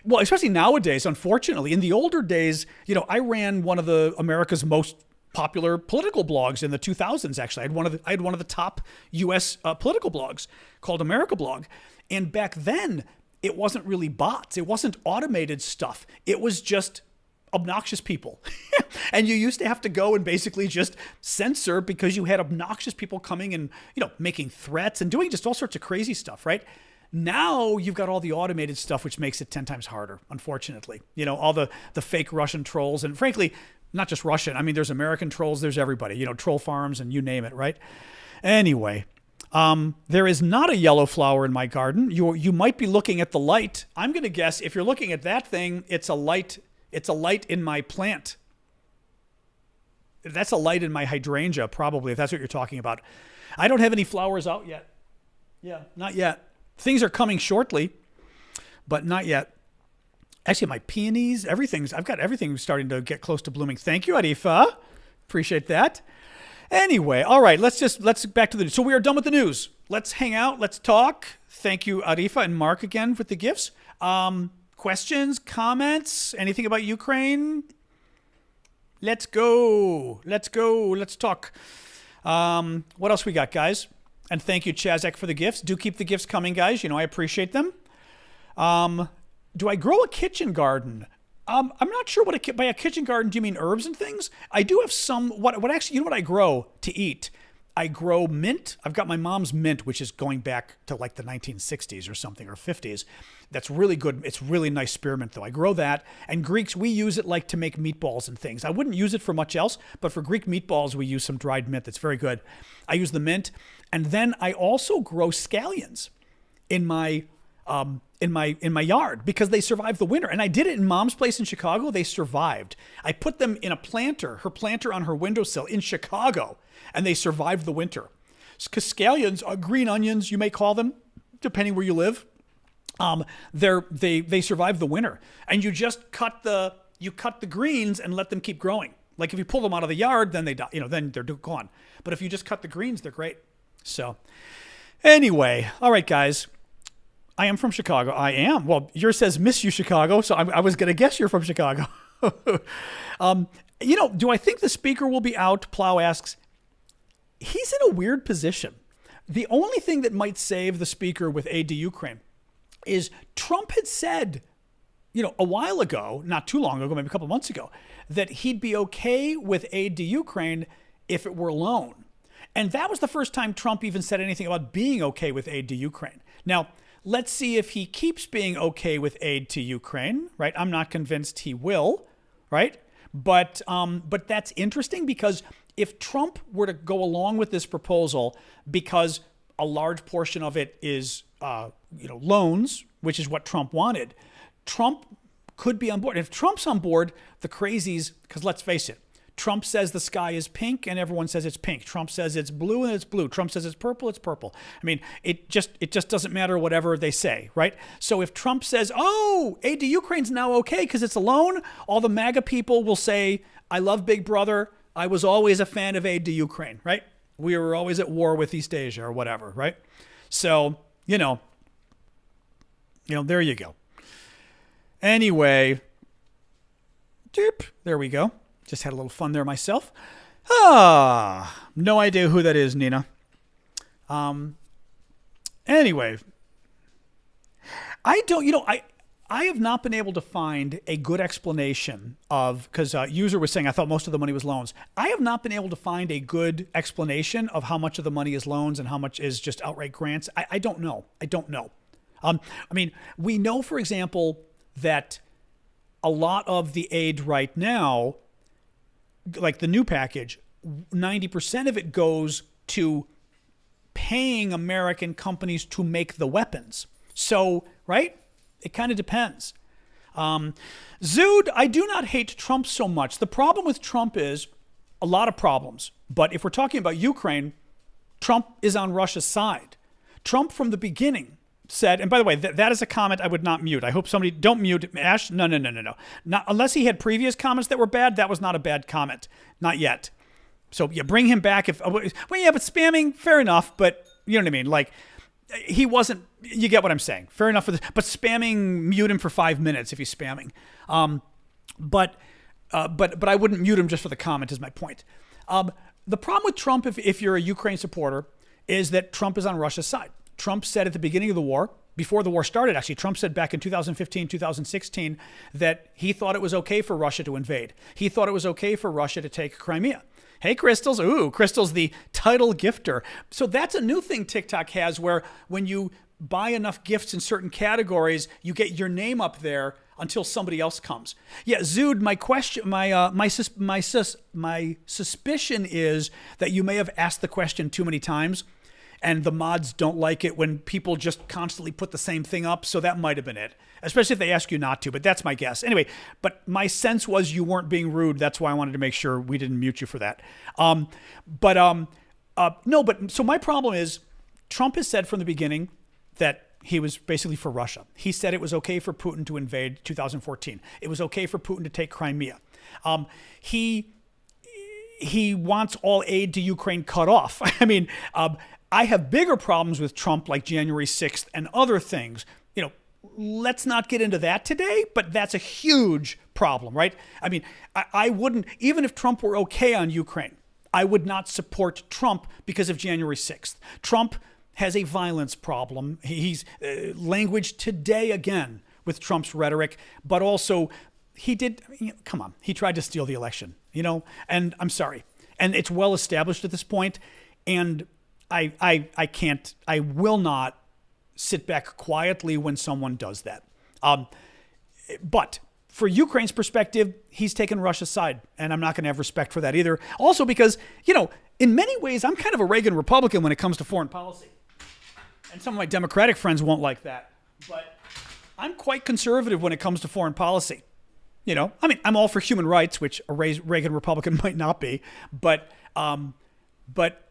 Well, especially nowadays, unfortunately. In the older days, I ran one of America's most popular political blogs in the 2000s. Actually, I had one of the top U.S. Political blogs called America Blog, and back then it wasn't really bots. It wasn't automated stuff. It was just obnoxious people, and you used to have to go and basically just censor because you had obnoxious people coming and making threats and doing just all sorts of crazy stuff, right? Now you've got all the automated stuff, which makes it 10 times harder, unfortunately. All the fake Russian trolls, and frankly, not just Russian. I mean, there's American trolls, there's everybody, troll farms and you name it, right? Anyway, there is not a yellow flower in my garden. You might be looking at the light. I'm going to guess if you're looking at that thing, it's a light in my plant. That's a light in my hydrangea, probably, if that's what you're talking about. I don't have any flowers out yet. Yeah, not yet. Things are coming shortly, but not yet. Actually, my peonies, I've got everything starting to get close to blooming. Thank you, Arifa. Appreciate that. Anyway, all right, let's back to the news. So we are done with the news. Let's hang out. Let's talk. Thank you, Arifa and Mark, again with the gifts. Questions, comments, anything about Ukraine? Let's go. Let's talk. What else we got, guys? And thank you, Chazak, for the gifts. Do keep the gifts coming, guys. I appreciate them. Do I grow a kitchen garden? I'm not sure by a kitchen garden, do you mean herbs and things? I do have some, what actually, what I grow to eat? I grow mint. I've got my mom's mint, which is going back to like the 1960s or something, or 50s. That's really good. It's really nice spearmint, though. I grow that. And Greeks, we use it like to make meatballs and things. I wouldn't use it for much else, but for Greek meatballs, we use some dried mint. That's very good. I use the mint. And then I also grow scallions in my yard because they survive the winter. And I did it in Mom's place in Chicago. They survived. I put them in her planter on her windowsill in Chicago, and they survived the winter. Because scallions are green onions, you may call them, depending where you live. They survive the winter, and you just cut the greens and let them keep growing. Like if you pull them out of the yard, then they die. Then they're gone. But if you just cut the greens, they're great. So, anyway, all right, guys. I am from Chicago. I am. Well, yours says miss you, Chicago, so I was going to guess you're from Chicago. Do I think the speaker will be out? Plow asks. He's in a weird position. The only thing that might save the speaker with aid to Ukraine is Trump had said, a while ago, not too long ago, maybe a couple months ago, that he'd be okay with aid to Ukraine if it were a loan. And that was the first time Trump even said anything about being okay with aid to Ukraine. Now, let's see if he keeps being okay with aid to Ukraine, right? I'm not convinced he will, right? But that's interesting because if Trump were to go along with this proposal because a large portion of it is, loans, which is what Trump wanted, Trump could be on board. If Trump's on board, the crazies, because let's face it, Trump says the sky is pink and everyone says it's pink. Trump says it's blue and it's blue. Trump says it's purple. I mean, it just doesn't matter whatever they say, right? So if Trump says, oh, aid to Ukraine's now okay because it's a loan, all the MAGA people will say, I love Big Brother. I was always a fan of aid to Ukraine, right? We were always at war with East Asia or whatever, right? So, there you go. Anyway, there we go. Just had a little fun there myself. No idea who that is, Nina. Anyway, I I have not been able to find a good explanation of, because user was saying, I thought most of the money was loans. I have not been able to find a good explanation of how much of the money is loans and how much is just outright grants. I don't know. I don't know. I mean, we know, for example, that a lot of the aid right now, like the new package, 90% of it goes to paying American companies to make the weapons. So, right? It kind of depends. Zood, I do not hate Trump so much. The problem with Trump is a lot of problems. But if we're talking about Ukraine, Trump is on Russia's side. Trump from the beginning said, and by the way, that is a comment I would not mute. I hope somebody, don't mute Ash. No. Not, unless he had previous comments that were bad, that was not a bad comment. Not yet. So yeah, bring him back. Well, yeah, but spamming, fair enough. But you know what I mean? Like, he wasn't, you get what I'm saying. Fair enough for this. But spamming, mute him for 5 minutes if he's spamming. But I wouldn't mute him just for the comment is my point. The problem with Trump, if you're a Ukraine supporter, is that Trump is on Russia's side. Trump said at the beginning of the war, before the war started actually, Trump said back in 2015, 2016, that he thought it was okay for Russia to invade. He thought it was okay for Russia to take Crimea. Hey, Crystals. Ooh, Crystal's the title gifter. So that's a new thing TikTok has where when you buy enough gifts in certain categories, you get your name up there until somebody else comes. Yeah, Zood, my suspicion is that you may have asked the question too many times and the mods don't like it when people just constantly put the same thing up. So that might have been it, especially if they ask you not to, but that's my guess. Anyway, but my sense was you weren't being rude. That's why I wanted to make sure we didn't mute you for that. So my problem is Trump has said from the beginning that he was basically for Russia. He said it was okay for Putin to invade 2014. It was okay for Putin to take Crimea. He wants all aid to Ukraine cut off. I mean, I have bigger problems with Trump like January 6th and other things. You know, let's not get into that today, but that's a huge problem, right? I mean, I wouldn't, even if Trump were okay on Ukraine, I would not support Trump because of January 6th. Trump has a violence problem. He's language today again with Trump's rhetoric, but also he did, come on, he tried to steal the election, and I'm sorry. And it's well established at this point, and I will not sit back quietly when someone does that. But for Ukraine's perspective, he's taken Russia's side, and I'm not going to have respect for that either. Also because, in many ways, I'm kind of a Reagan Republican when it comes to foreign policy. And some of my Democratic friends won't like that. But I'm quite conservative when it comes to foreign policy. I'm all for human rights, which a Reagan Republican might not be. But I'm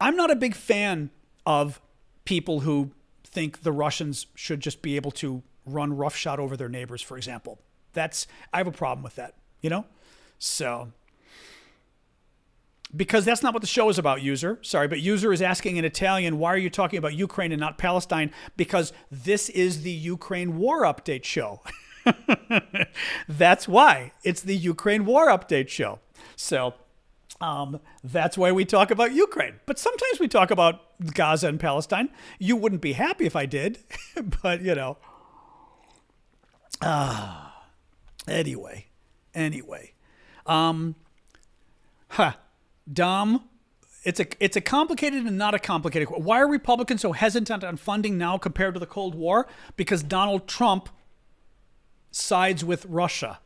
not a big fan of people who think the Russians should just be able to run roughshod over their neighbors, for example. I have a problem with that, So, because that's not what the show is about, user. Sorry, but user is asking in Italian, why are you talking about Ukraine and not Palestine? Because this is the Ukraine war update show. That's why. It's the Ukraine war update show. So, that's why we talk about Ukraine. But sometimes we talk about Gaza and Palestine. You wouldn't be happy if I did, but Anyway. Dom, it's a complicated and not a complicated. Why are Republicans so hesitant on funding now compared to the Cold War? Because Donald Trump sides with Russia.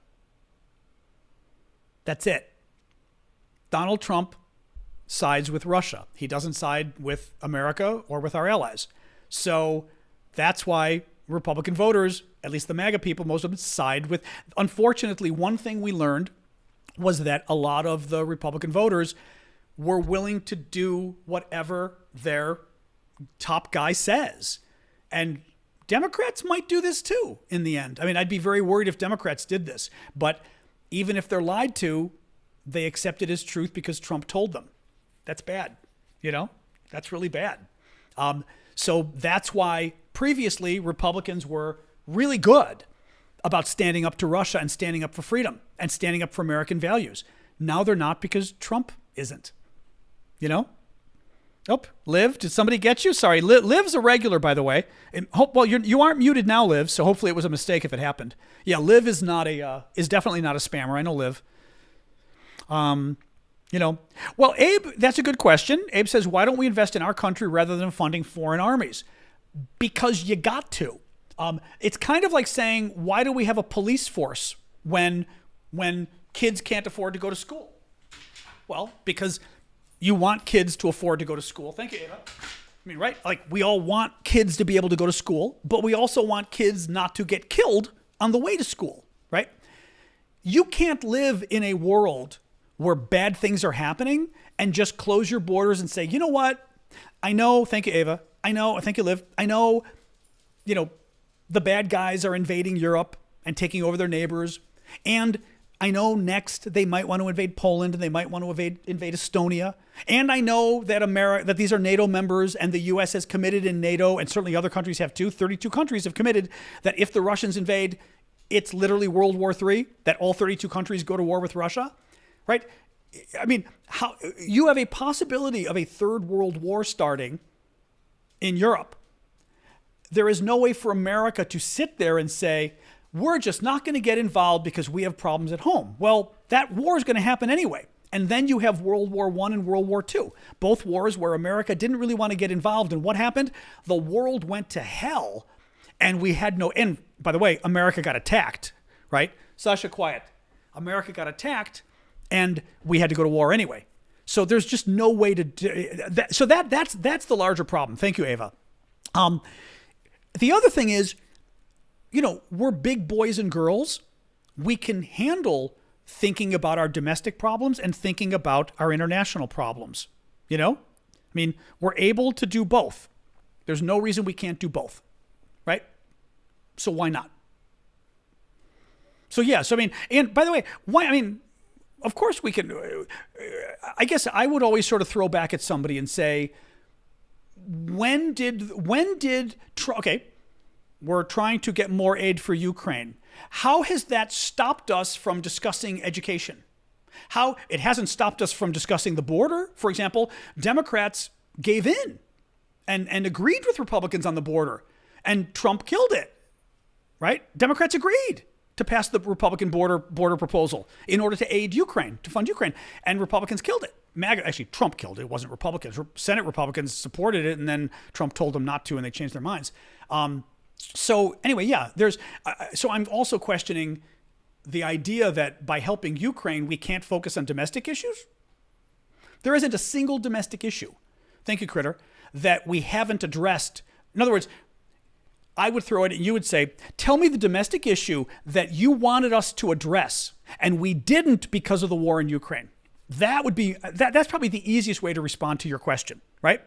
That's it. Donald Trump sides with Russia. He doesn't side with America or with our allies. So that's why Republican voters, at least the MAGA people, most of them side with. Unfortunately, one thing we learned was that a lot of the Republican voters were willing to do whatever their top guy says. And Democrats might do this too in the end. I mean, I'd be very worried if Democrats did this. But even if they're lied to, they accept it as truth because Trump told them. That's bad. That's really bad. So that's why previously Republicans were really good about standing up to Russia and standing up for freedom and standing up for American values. Now they're not because Trump isn't. Oh, Liv, did somebody get you? Sorry, Liv's a regular, by the way. And well, you aren't muted now, Liv. So hopefully it was a mistake if it happened. Yeah, Liv is definitely not a spammer. I know Liv. Well, Abe, that's a good question. Abe says, why don't we invest in our country rather than funding foreign armies? Because you got to. It's kind of like saying, why do we have a police force when kids can't afford to go to school? Well, because you want kids to afford to go to school. Thank you, Ava. I mean, right? Like, we all want kids to be able to go to school, but we also want kids not to get killed on the way to school, right? You can't live in a world where bad things are happening and just close your borders and say, you know what? I know, thank you, Ava. I know, thank you, Liv. I know, the bad guys are invading Europe and taking over their neighbors. And I know next they might want to invade Poland and they might want to invade Estonia. And I know that that these are NATO members and the U.S. has committed in NATO, and certainly other countries have too. 32 countries have committed that if the Russians invade, it's literally World War III, that all 32 countries go to war with Russia, right? I mean, how you have a possibility of a third world war starting in Europe. There is no way for America to sit there and say, we're just not going to get involved because we have problems at home. Well, that war is going to happen anyway. And then you have World War I and World War II, both wars where America didn't really want to get involved. And what happened? The world went to hell, and we had and by the way, America got attacked, right? Sasha, quiet. America got attacked, and we had to go to war anyway. So there's just no way to do that. So that's the larger problem. Thank you, Ava. The other thing is, we're big boys and girls. We can handle thinking about our domestic problems and thinking about our international problems. I mean, we're able to do both. There's no reason we can't do both, right? So why not? So yeah, I mean, and by the way, why? I mean, of course we can. I guess I would always sort of throw back at somebody and say, when did okay, we're trying to get more aid for Ukraine. How has that stopped us from discussing education? How it hasn't stopped us from discussing the border. For example, Democrats gave in and agreed with Republicans on the border, and Trump killed it, right? Democrats agreed to pass the Republican border proposal in order to aid Ukraine, to fund Ukraine, and Republicans killed it. Actually, Trump killed it. It wasn't Republicans. Senate Republicans supported it, and then Trump told them not to, and they changed their minds. So anyway, yeah, so I'm also questioning the idea that by helping Ukraine, we can't focus on domestic issues. There isn't a single domestic issue, thank you, Critter, that we haven't addressed. In other words, I would throw it and you would say, tell me the domestic issue that you wanted us to address and we didn't because of the war in Ukraine. That would be, that's probably the easiest way to respond to your question, right?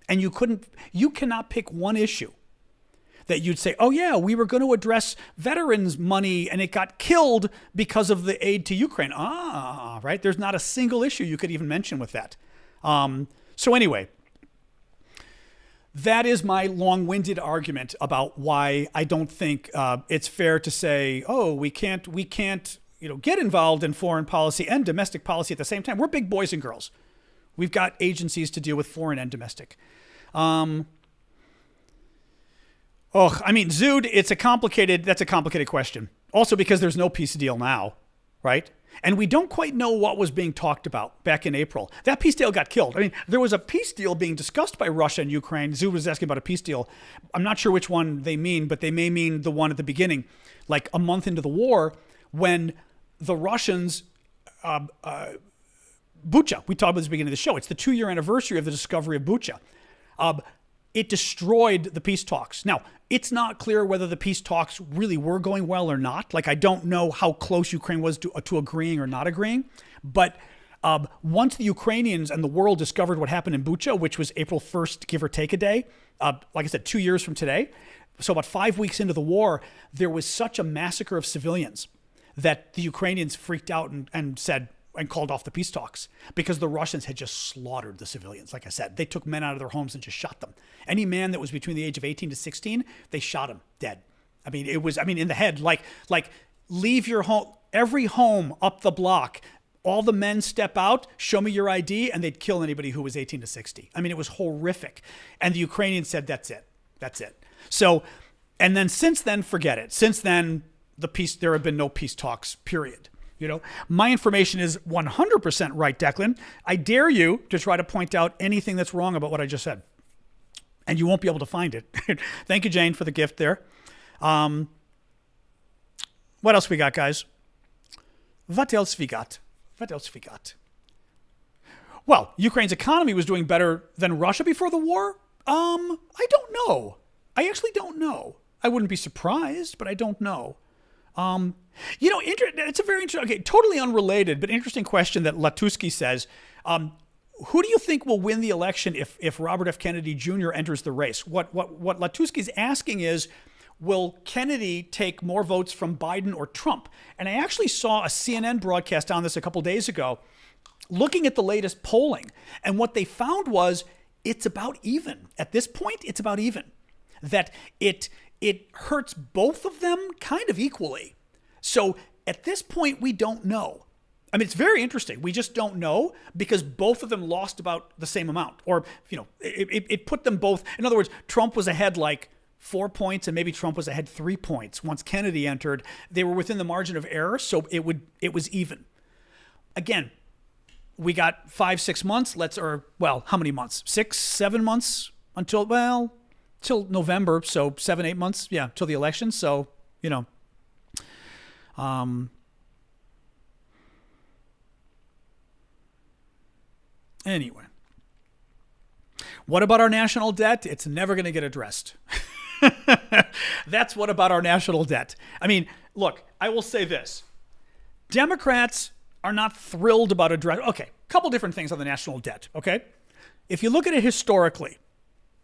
And you cannot pick one issue that you'd say, oh yeah, we were going to address veterans money and it got killed because of the aid to Ukraine. Right? There's not a single issue you could even mention with that. So anyway, that is my long-winded argument about why I don't think it's fair to say, oh, we can't, get involved in foreign policy and domestic policy at the same time. We're big boys and girls. We've got agencies to deal with foreign and domestic. Zood, that's a complicated question. Also because there's no peace deal now, right? And we don't quite know what was being talked about back in April. That peace deal got killed. I mean, there was a peace deal being discussed by Russia and Ukraine. Zood was asking about a peace deal. I'm not sure which one they mean, but they may mean the one at the beginning, like a month into the war, when the Russians, Bucha, we talked about this at the beginning of the show. It's the 2-year anniversary of the discovery of Bucha. It destroyed the peace talks. Now, it's not clear whether the peace talks really were going well or not. Like, I don't know how close Ukraine was to agreeing or not agreeing. But once the Ukrainians and the world discovered what happened in Bucha, which was April 1st, give or take a day, like I said, 2 years from today, so about 5 weeks into the war, there was such a massacre of civilians that the Ukrainians freaked out and said, and called off the peace talks because the Russians had just slaughtered the civilians. Like I said, they took men out of their homes and just shot them. Any man that was between the age of 18 to 16, they shot him dead. I mean, in the head, like leave your home, every home up the block, all the men step out, show me your ID, and they'd kill anybody who was 18 to 60. I mean, it was horrific. And the Ukrainians said, that's it. That's it. So, and then since then, forget it. Since then, there have been no peace talks, period. You know, my information is 100% right, Declan. I dare you to try to point out anything that's wrong about what I just said. And you won't be able to find it. Thank you, Jane, for the gift there. What else we got, guys? What else we got? What else we got? Well, Ukraine's economy was doing better than Russia before the war. I don't know. I actually don't know. I wouldn't be surprised, but I don't know. It's a very interesting, okay, totally unrelated, but interesting question that Latuski says. Who do you think will win the election if Robert F. Kennedy Jr. enters the race? What Latuski's asking is, will Kennedy take more votes from Biden or Trump? And I actually saw a CNN broadcast on this a couple days ago, looking at the latest polling. And what they found was it's about even. At this point, it's about even. That it hurts both of them kind of equally. So at this point, we don't know. I mean, it's very interesting. We just don't know because both of them lost about the same amount. Or, it put them both. In other words, Trump was ahead like 4 points and maybe Trump was ahead 3 points. Once Kennedy entered, they were within the margin of error. So it was even. Again, we got 5-6 months. How many months? 6-7 months till November. So 7-8 months. Yeah. Till the election. So, anyway, what about our national debt? It's never going to get addressed. That's what about our national debt. I mean, look, I will say this. Democrats are not thrilled about addressing. Okay, a couple different things on the national debt, okay? If you look at it historically,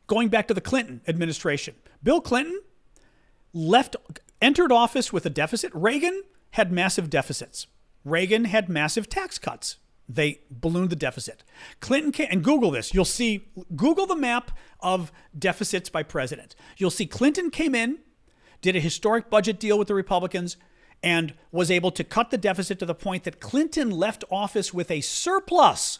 going back to the Clinton administration, Bill Clinton entered office with a deficit. Reagan had massive deficits. Reagan had massive tax cuts. They ballooned the deficit. Clinton came, and Google this. Google the map of deficits by president. You'll see Clinton came in, did a historic budget deal with the Republicans, and was able to cut the deficit to the point that Clinton left office with a surplus.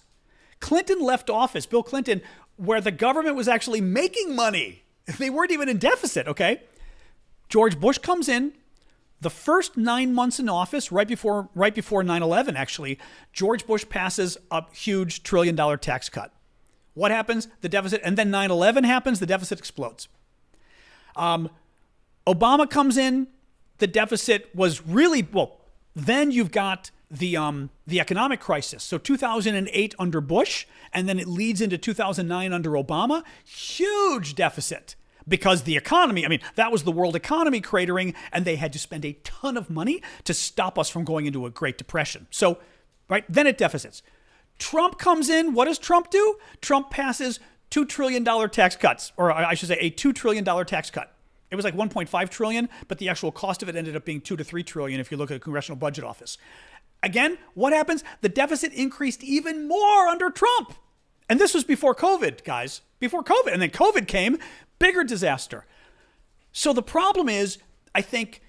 Clinton left office, Bill Clinton, where the government was actually making money. They weren't even in deficit, okay? George Bush comes in. The first 9 months in office, right before 9/11, actually, George Bush passes a huge $1 trillion tax cut. What happens? The deficit, and then 9/11 happens, the deficit explodes. Obama comes in, the deficit was really, then you've got the economic crisis. So 2008 under Bush, and then it leads into 2009 under Obama, huge deficit. Because the economy, that was the world economy cratering, and they had to spend a ton of money to stop us from going into a Great Depression. So, right, then it deficits. Trump comes in. What does Trump do? Trump passes $2 trillion tax cuts, or I should say a $2 trillion tax cut. It was like $1.5 trillion, but the actual cost of it ended up being $2 to $3 trillion if you look at the Congressional Budget Office. Again, what happens? The deficit increased even more under Trump. And this was before COVID, guys. Before COVID. And then COVID came. Bigger disaster. So the problem is, I think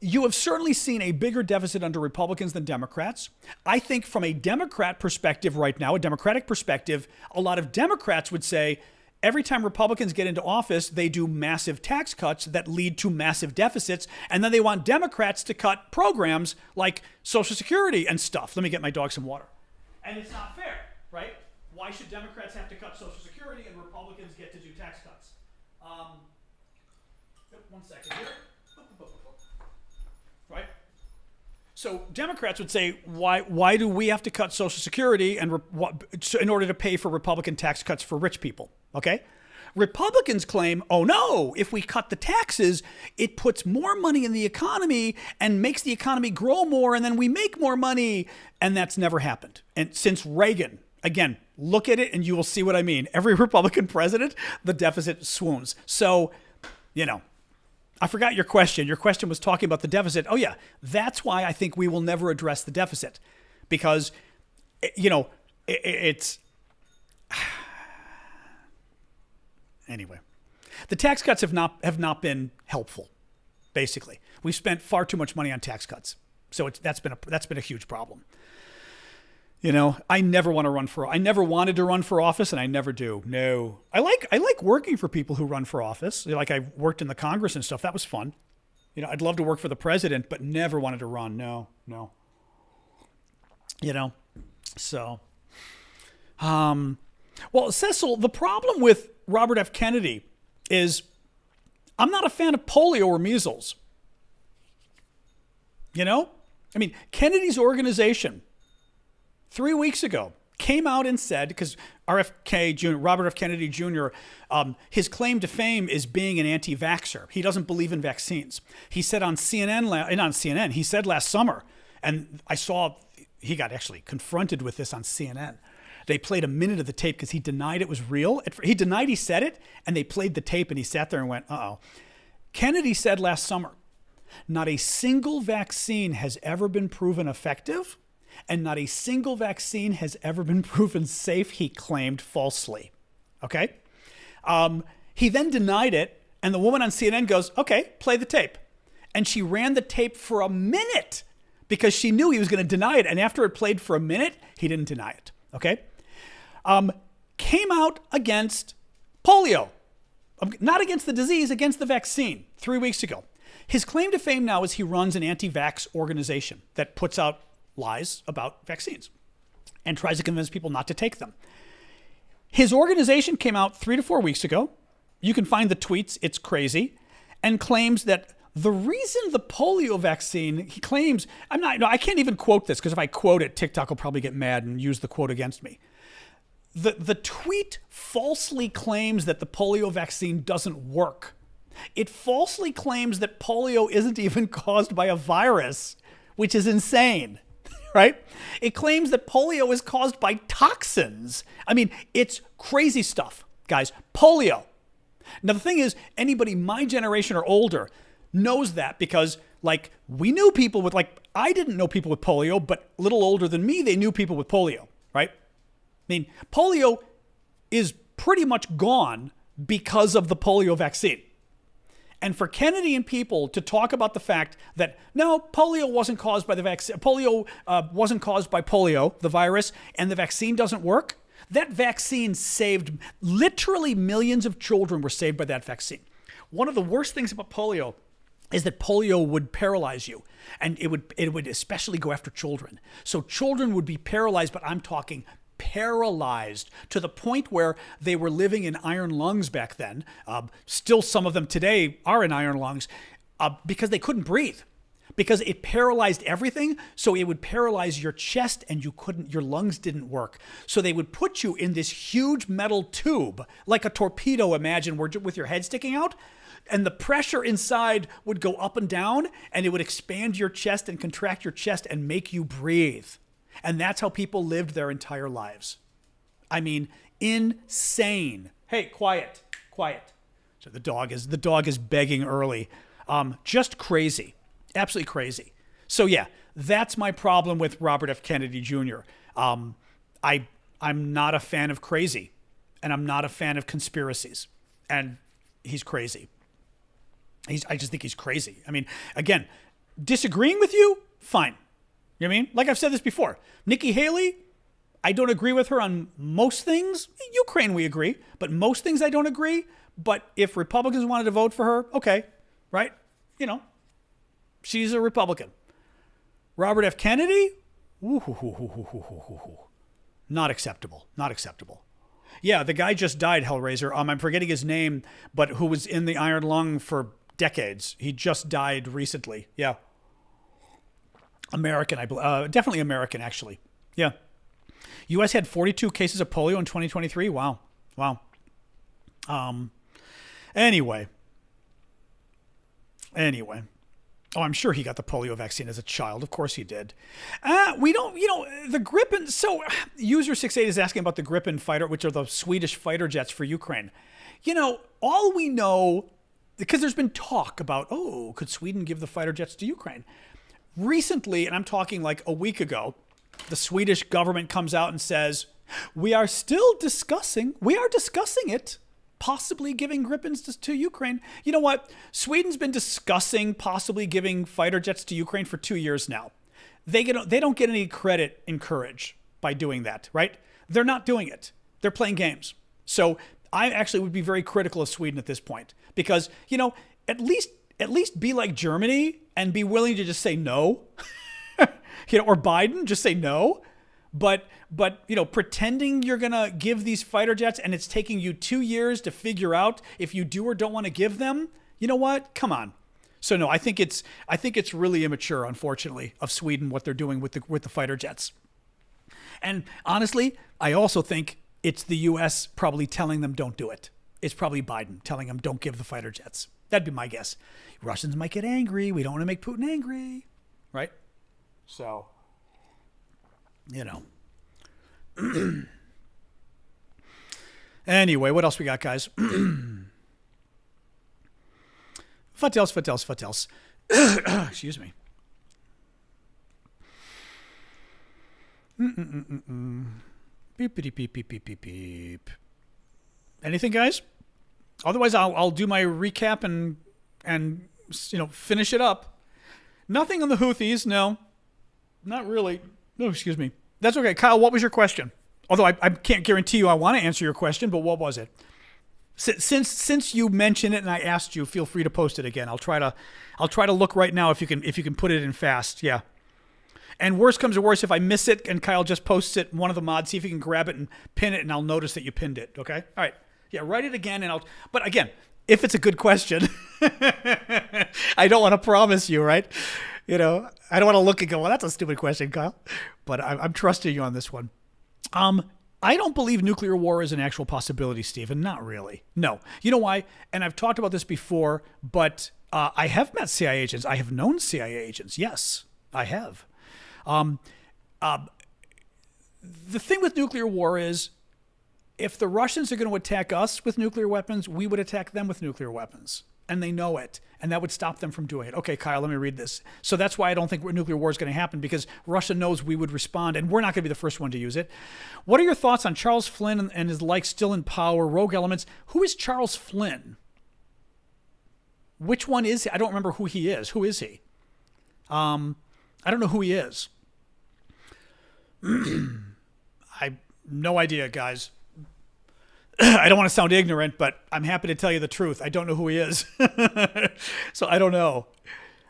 you have certainly seen a bigger deficit under Republicans than Democrats. I think from a Democrat perspective right now, a Democratic perspective, a lot of Democrats would say every time Republicans get into office, they do massive tax cuts that lead to massive deficits. And then they want Democrats to cut programs like Social Security and stuff. Let me get my dog some water. And it's not fair, right? Why should Democrats have to cut Social Security and Republicans get to do tax cuts? 1 second here. Right? So Democrats would say, why do we have to cut Social Security in order to pay for Republican tax cuts for rich people? Okay? Republicans claim, oh no, if we cut the taxes, it puts more money in the economy and makes the economy grow more, and then we make more money. And that's never happened. And since Reagan, again, look at it and you will see what I mean. Every Republican president, the deficit swoons. So, I forgot your question. Your question was talking about the deficit. Oh yeah, that's why I think we will never address the deficit, because, it's anyway. The tax cuts have not been helpful. Basically, we've spent far too much money on tax cuts, so that's been a huge problem. I never want to run for. I never wanted to run for office, and I never do. No, I like working for people who run for office. Like I worked in the Congress and stuff. That was fun. I'd love to work for the president, but never wanted to run. No. So, well, Cecil, the problem with Robert F. Kennedy is I'm not a fan of polio or measles. Kennedy's organization 3 weeks ago came out and said, because RFK Jr., Robert F. Kennedy Jr., his claim to fame is being an anti-vaxxer. He doesn't believe in vaccines. He said on CNN, he said last summer, and I saw he got actually confronted with this on CNN. They played a minute of the tape because he denied it was real. He denied he said it, and they played the tape, and he sat there and went, uh-oh. Kennedy said last summer, not a single vaccine has ever been proven effective, and not a single vaccine has ever been proven safe, he claimed falsely. Okay? He then denied it, and the woman on CNN goes, okay, play the tape. And she ran the tape for a minute because she knew he was going to deny it. And after it played for a minute, he didn't deny it. Okay? Came out against polio. Not against the disease, against the vaccine 3 weeks ago. His claim to fame now is he runs an anti-vax organization that puts out lies about vaccines and tries to convince people not to take them. His organization came out 3 to 4 weeks ago. You can find the tweets. It's crazy. And claims that the reason the polio vaccine, he claims, I can't even quote this because if I quote it, TikTok will probably get mad and use the quote against me. The tweet falsely claims that the polio vaccine doesn't work. It falsely claims that polio isn't even caused by a virus, which is insane, right? It claims that polio is caused by toxins. It's crazy stuff, guys. Polio. Now, the thing is, anybody my generation or older knows that because, we knew people with, I didn't know people with polio, but a little older than me, they knew people with polio, right? Polio is pretty much gone because of the polio vaccine. And for Kennedy and people to talk about the fact that, no, polio wasn't caused by the vaccine, polio wasn't caused by polio, the virus, and the vaccine doesn't work, that vaccine saved, literally millions of children were saved by that vaccine. One of the worst things about polio is that polio would paralyze you, and it would especially go after children. So children would be paralyzed, but I'm talking paralyzed to the point where they were living in iron lungs back then. Still, some of them today are in iron lungs because they couldn't breathe, because it paralyzed everything. So it would paralyze your chest and your lungs didn't work. So they would put you in this huge metal tube, like a torpedo, imagine, with your head sticking out. And the pressure inside would go up and down, and it would expand your chest and contract your chest and make you breathe. And that's how people lived their entire lives. Insane. Hey, quiet. So the dog is begging early. Just crazy. Absolutely crazy. So yeah, that's my problem with Robert F. Kennedy Jr. I'm not a fan of crazy, and I'm not a fan of conspiracies. And he's crazy. I just think he's crazy. Again, disagreeing with you, fine. You know what I mean? Like I've said this before. Nikki Haley, I don't agree with her on most things. Ukraine, we agree. But most things I don't agree. But if Republicans wanted to vote for her, okay, right? She's a Republican. Robert F. Kennedy? Not acceptable. Not acceptable. Yeah, the guy just died, Hellraiser. I'm forgetting his name, but who was in the iron lung for decades. He just died recently. Yeah. American, I believe. Definitely American, actually. Yeah. U.S. had 42 cases of polio in 2023. Wow. Anyway. Oh, I'm sure he got the polio vaccine as a child. Of course he did. We don't, the Gripen. So, user 68 is asking about the Gripen fighter, which are the Swedish fighter jets for Ukraine. All we know, because there's been talk about, could Sweden give the fighter jets to Ukraine? Recently, and I'm talking like a week ago, the Swedish government comes out and says, we are discussing it, possibly giving Gripens to Ukraine. You know what? Sweden's been discussing possibly giving fighter jets to Ukraine for 2 years now. They don't get any credit and courage. by doing that, right? They're not doing it. They're playing games. So I actually would be very critical of Sweden at this point because, at least be like Germany and be willing to just say no, or Biden, just say no. But pretending you're going to give these fighter jets and it's taking you 2 years to figure out if you do or don't want to give them, you know what? Come on. So no, I think it's really immature, unfortunately, of Sweden, what they're doing with the fighter jets. And honestly, I also think it's the U.S. probably telling them don't do it. It's probably Biden telling them don't give the fighter jets. That'd be my guess. Russians might get angry. We don't want to make Putin angry, right? So, Anyway, what else we got, guys? What else? Excuse me. Beep, beep, beep, beep, beep, beep, beep. Anything, guys? Otherwise, I'll do my recap and finish it up. Nothing on the Houthis. No, not really. No, excuse me. That's okay. Kyle, what was your question? Although I can't guarantee you I want to answer your question, but what was it? Since you mentioned it and I asked you, feel free to post it again. I'll try to look right now if you can put it in fast. Yeah. And worst comes to worst, if I miss it and Kyle just posts it, one of the mods, see if you can grab it and pin it, and I'll notice that you pinned it. Okay. All right. Yeah. Write it again, but again, if it's a good question, I don't want to promise you, right? I don't want to look and go, well, that's a stupid question, Kyle. But I'm trusting you on this one. I don't believe nuclear war is an actual possibility, Stephen. Not really. No. You know why? And I've talked about this before, but I have met CIA agents. I have known CIA agents. Yes, I have. The thing with nuclear war is if the Russians are going to attack us with nuclear weapons, we would attack them with nuclear weapons. And they know it. And that would stop them from doing it. Okay, Kyle, let me read this. So that's why I don't think nuclear war is going to happen, because Russia knows we would respond, and we're not going to be the first one to use it. What are your thoughts on Charles Flynn and his like still in power, rogue elements? Who is Charles Flynn? Which one is he? I don't remember who he is. Who is he? I don't know who he is. I no idea, guys. I don't want to sound ignorant, but I'm happy to tell you the truth. I don't know who he is. So I don't know.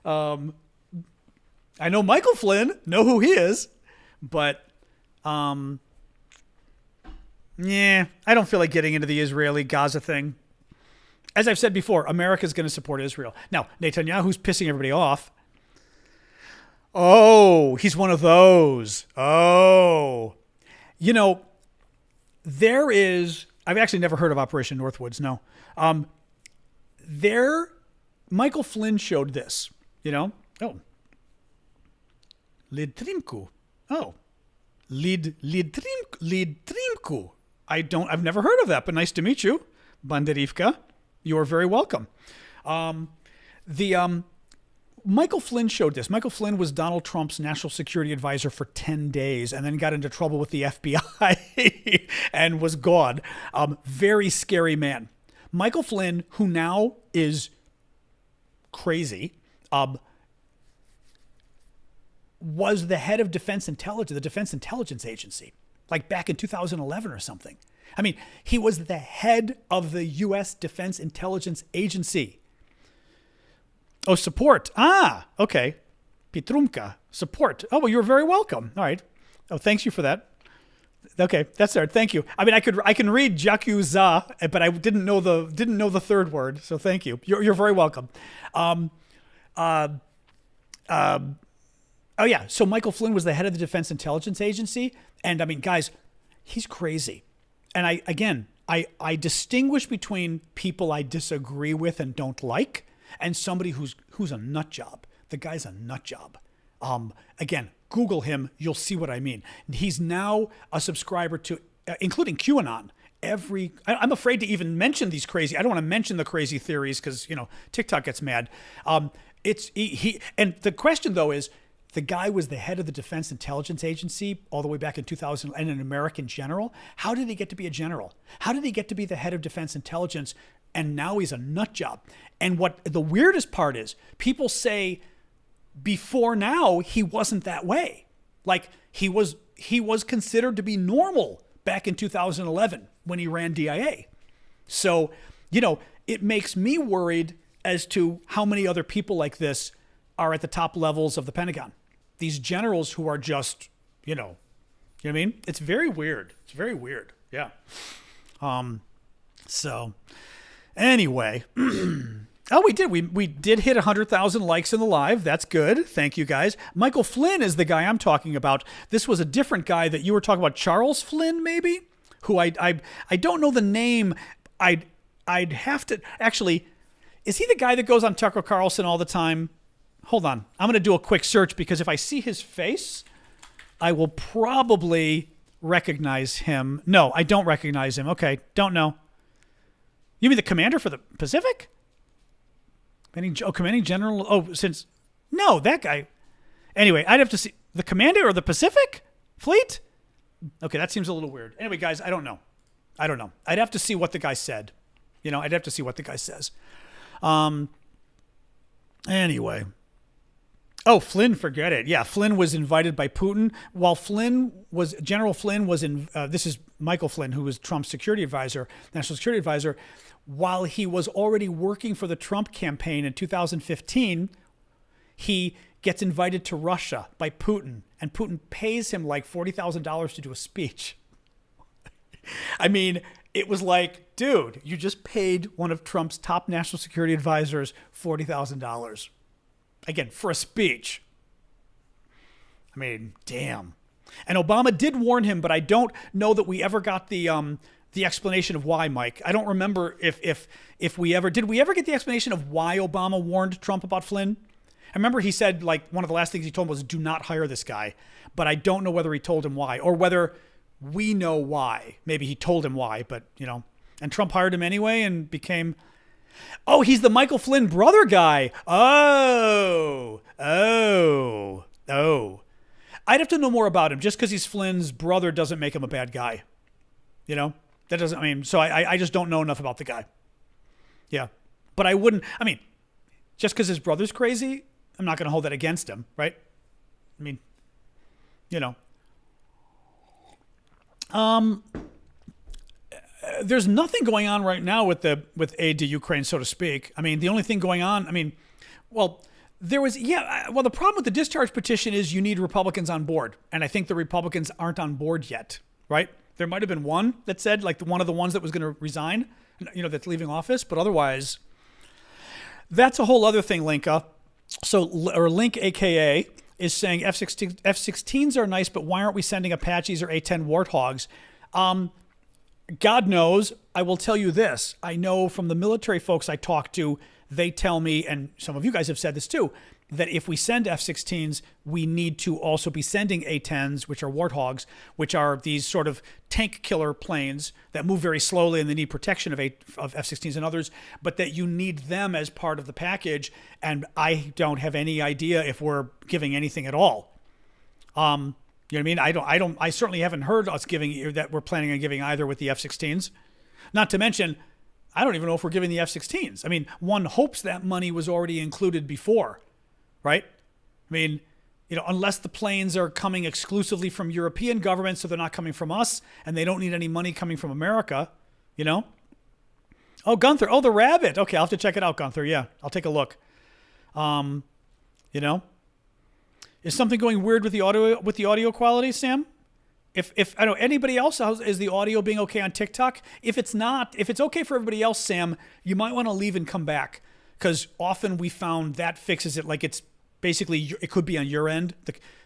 I know Michael Flynn, know who he is, but I don't feel like getting into the Israeli-Gaza thing. As I've said before, America's going to support Israel. Now, Netanyahu's pissing everybody off. Oh, he's one of those. Oh. There is... I've actually never heard of Operation Northwoods, no. Michael Flynn showed this, Oh. Lidtrimku. Oh. Lidtrimku. I've never heard of that, but nice to meet you, Banderivka. You are very welcome. Michael Flynn showed this. Michael Flynn was Donald Trump's national security advisor for 10 days and then got into trouble with the FBI and was gone. Very scary man. Michael Flynn, who now is crazy, was the head of Defense Intelligence, the Defense Intelligence Agency, like back in 2011 or something. I mean, he was the head of the U.S. Defense Intelligence Agency. Oh, support. Ah, okay. Pitrumka, support. Oh, well, you're very welcome. All right. Oh, thanks you for that. Okay, that's all right. Thank you. I mean, I can read Jaku za, but I didn't know the third word. So thank you. You're very welcome. Oh yeah. So Michael Flynn was the head of the Defense Intelligence Agency, and I mean, guys, he's crazy. And I distinguish between people I disagree with and don't like, and somebody who's a nut job. The guy's a nut job. Again, Google him. You'll see what I mean. He's now a subscriber to, including QAnon. I'm afraid to even mention these crazy. I don't want to mention the crazy theories because TikTok gets mad. And the question though is, the guy was the head of the Defense Intelligence Agency all the way back in 2000 and an American general. How did he get to be a general? How did he get to be the head of Defense Intelligence? And now he's a nut job. And what the weirdest part is, people say before now he wasn't that way. Like he was he was considered to be normal back in 2011 when he ran DIA. So, it makes me worried as to how many other people like this are at the top levels of the Pentagon. These generals who are just, you know what I mean? It's very weird. It's very weird. Yeah. So anyway, we did hit 100,000 likes in the live. That's good. Thank you guys. Michael Flynn is the guy I'm talking about. This was a different guy that you were talking about. Charles Flynn, maybe, who I don't know the name. I'd have to actually, is he the guy that goes on Tucker Carlson all the time? Hold on. I'm going to do a quick search because if I see his face, I will probably recognize him. No, I don't recognize him. Okay, don't know. You mean the commander for the Pacific? Commanding General. No, that guy. Anyway, I'd have to see the commander or the Pacific Fleet. Okay, that seems a little weird. Anyway, guys, I don't know. I'd have to see what the guy said. I'd have to see what the guy says. Anyway. Oh, Flynn, forget it. Yeah, Flynn was invited by Putin. While General Flynn was in, this is Michael Flynn, who was Trump's security advisor, national security advisor, while he was already working for the Trump campaign in 2015, he gets invited to Russia by Putin, and Putin pays him like $40,000 to do a speech. I mean, it was like, dude, you just paid one of Trump's top national security advisors $40,000. Again, for a speech. I mean, damn. And Obama did warn him, but I don't know that we ever got the explanation of why, Mike. I don't remember if we ever did. We ever get the explanation of why Obama warned Trump about Flynn? I remember he said, like, one of the last things he told him was, do not hire this guy. But I don't know whether he told him why or whether we know why. Maybe he told him why, but, and Trump hired him anyway and became... Oh, he's the Michael Flynn brother guy. Oh. I'd have to know more about him. Just because he's Flynn's brother doesn't make him a bad guy. That doesn't, so I just don't know enough about the guy. Yeah. But I wouldn't, just because his brother's crazy, I'm not going to hold that against him, right? There's nothing going on right now with aid to Ukraine, so to speak. The only thing going on, the problem with the discharge petition is you need Republicans on board. And I think the Republicans aren't on board yet, right? There might have been one that said, like one of the ones that was going to resign, that's leaving office. But otherwise, that's a whole other thing, Linka. Link, AKA, is saying F-16s are nice, but why aren't we sending Apaches or A-10 Warthogs? God knows. I will tell you this. I know from the military folks I talk to, they tell me, and some of you guys have said this too, that if we send F-16s, we need to also be sending A-10s, which are Warthogs, which are these sort of tank killer planes that move very slowly and they need protection of F-16s and others, but that you need them as part of the package. And I don't have any idea if we're giving anything at all. You know what I mean? I certainly haven't heard us giving that we're planning on giving either with the F-16s. Not to mention, I don't even know if we're giving the F-16s. One hopes that money was already included before, right? Unless the planes are coming exclusively from European governments, so they're not coming from us, and they don't need any money coming from America, Oh, Gunther. Oh, the rabbit. Okay, I'll have to check it out, Gunther. Yeah, I'll take a look. Is something going weird with the audio quality, Sam? If I know anybody else, is the audio being okay on TikTok? If it's okay for everybody else, Sam, you might want to leave and come back, because often we found that fixes it. Like it's basically, it could be on your end.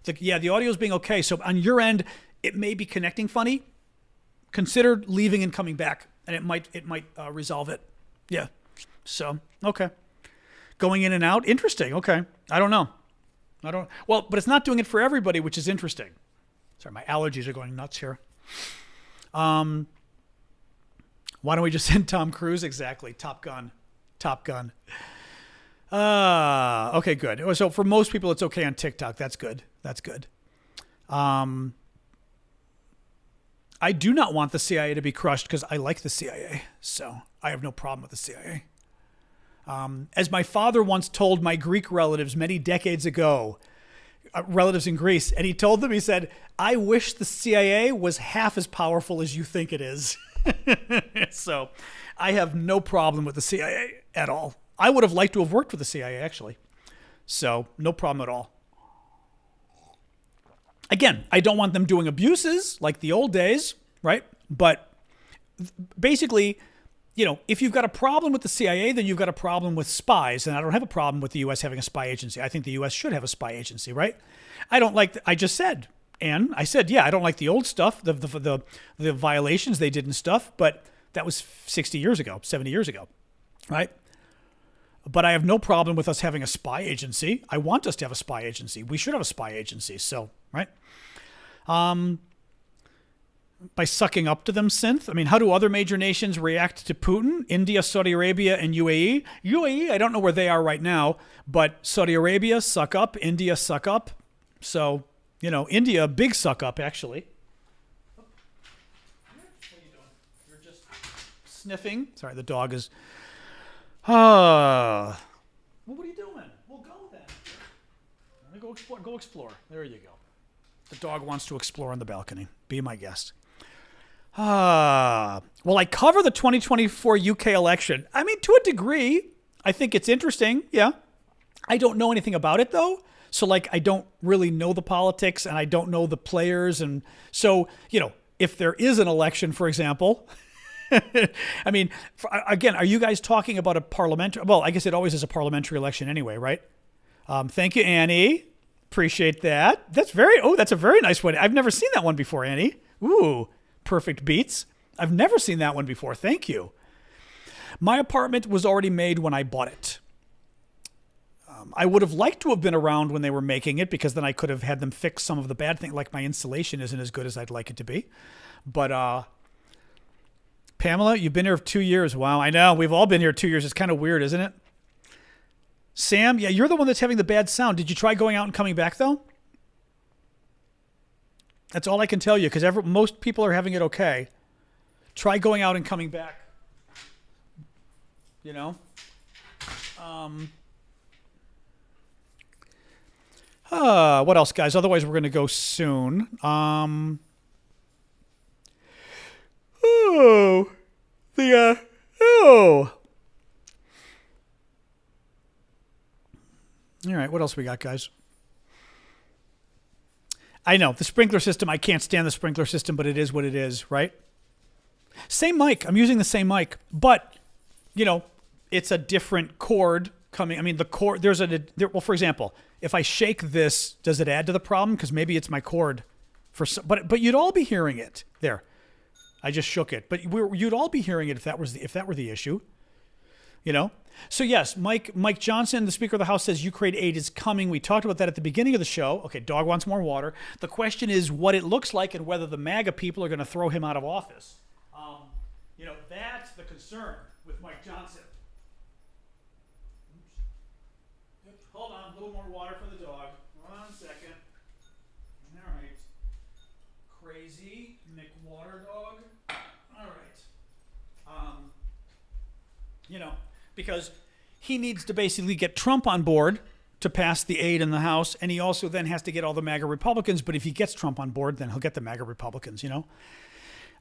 The audio is being okay. So on your end, it may be connecting funny. Consider leaving and coming back, and it might resolve it. Yeah. So okay, going in and out. Interesting. Okay. I don't know. But it's not doing it for everybody, which is interesting. Sorry, my allergies are going nuts here. Why don't we just send Tom Cruise? Exactly. Top Gun. Okay, good. So for most people, it's okay on TikTok. That's good. I do not want the CIA to be crushed because I like the CIA. So I have no problem with the CIA. As my father once told my Greek relatives many decades ago, relatives in Greece, and he told them, he said, I wish the CIA was half as powerful as you think it is. So I have no problem with the CIA at all. I would have liked to have worked with the CIA, actually. So no problem at all. Again, I don't want them doing abuses like the old days, right? But basically, if you've got a problem with the CIA, then you've got a problem with spies. And I don't have a problem with the U.S. having a spy agency. I think the U.S. should have a spy agency, right? I don't like, I just said, and I said, yeah, I don't like the old stuff, the violations they did and stuff, but that was 60 years ago, 70 years ago, right? But I have no problem with us having a spy agency. I want us to have a spy agency. We should have a spy agency, so, right? By sucking up to them, Synth. I mean, how do other major nations react to Putin? India, Saudi Arabia, and UAE. UAE, I don't know where they are right now, but Saudi Arabia, suck up. India, suck up. So, India, big suck up, actually. What are you doing? You're just sniffing. Sorry, the dog is... well, what are you doing? We'll go then. Go explore. There you go. The dog wants to explore on the balcony. Be my guest. Well, I cover the 2024 UK election. I mean, to a degree, I think it's interesting. Yeah. I don't know anything about it, though. So, I don't really know the politics, and I don't know the players. And so, if there is an election, for example... I mean, again, are you guys talking about a parliamentary... Well, I guess it always is a parliamentary election anyway, right? Thank you, Annie. Appreciate that. That's a very nice one. I've never seen that one before, Annie. Ooh, perfect beats. I've never seen that one before. Thank you. My apartment was already made when I bought it. I would have liked to have been around when they were making it, because then I could have had them fix some of the bad things, like my insulation isn't as good as I'd like it to be. But, Pamela, you've been here for 2 years. Wow, I know. We've all been here 2 years. It's kind of weird, isn't it? Sam, yeah, you're the one that's having the bad sound. Did you try going out and coming back, though? That's all I can tell you, because most people are having it okay. Try going out and coming back. What else, guys? Otherwise, we're going to go soon. All right, what else we got, guys? I know, the sprinkler system, I can't stand the sprinkler system, but it is what it is, right? Same mic. I'm using the same mic, but, it's a different cord coming. I mean, the cord, well, for example, if I shake this, does it add to the problem? Because maybe it's my cord. But you'd all be hearing it. There. I just shook it, but you'd all be hearing it if that were the issue, So yes, Mike Johnson, the Speaker of the House, says Ukraine aid is coming. We talked about that at the beginning of the show. Okay, dog wants more water. The question is what it looks like and whether the MAGA people are going to throw him out of office. That's the concern with Mike Johnson. Oops. Hold on, a little more water for the dog. 1 second. All right. Crazy McWater dog. All right. Because he needs to basically get Trump on board to pass the aid in the House, and he also then has to get all the MAGA Republicans, but if he gets Trump on board, then he'll get the MAGA Republicans,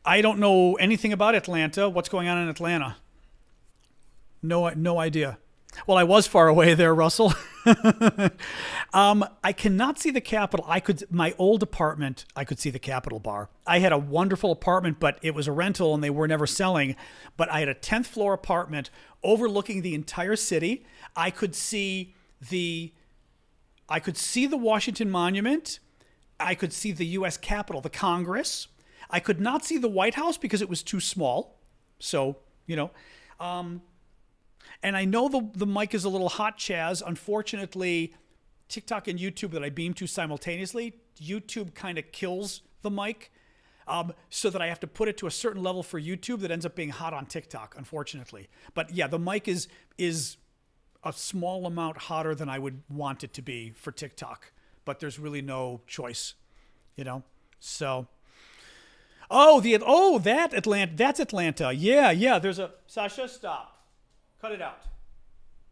I don't know anything about Atlanta. What's going on in Atlanta? No idea. Well, I was far away there, Russell. I cannot see the Capitol. My old apartment, I could see the Capitol bar. I had a wonderful apartment, but it was a rental and they were never selling. But I had a 10th floor apartment overlooking the entire city. I could see the Washington Monument. I could see the U.S. Capitol, the Congress. I could not see the White House because it was too small. So, and I know the mic is a little hot, Chaz. Unfortunately, TikTok and YouTube that I beam to simultaneously, YouTube kind of kills the mic, so that I have to put it to a certain level for YouTube that ends up being hot on TikTok, unfortunately. But yeah, the mic is a small amount hotter than I would want it to be for TikTok, but there's really no choice, So, that's Atlanta. Yeah. There's Sasha, stop. Cut it out.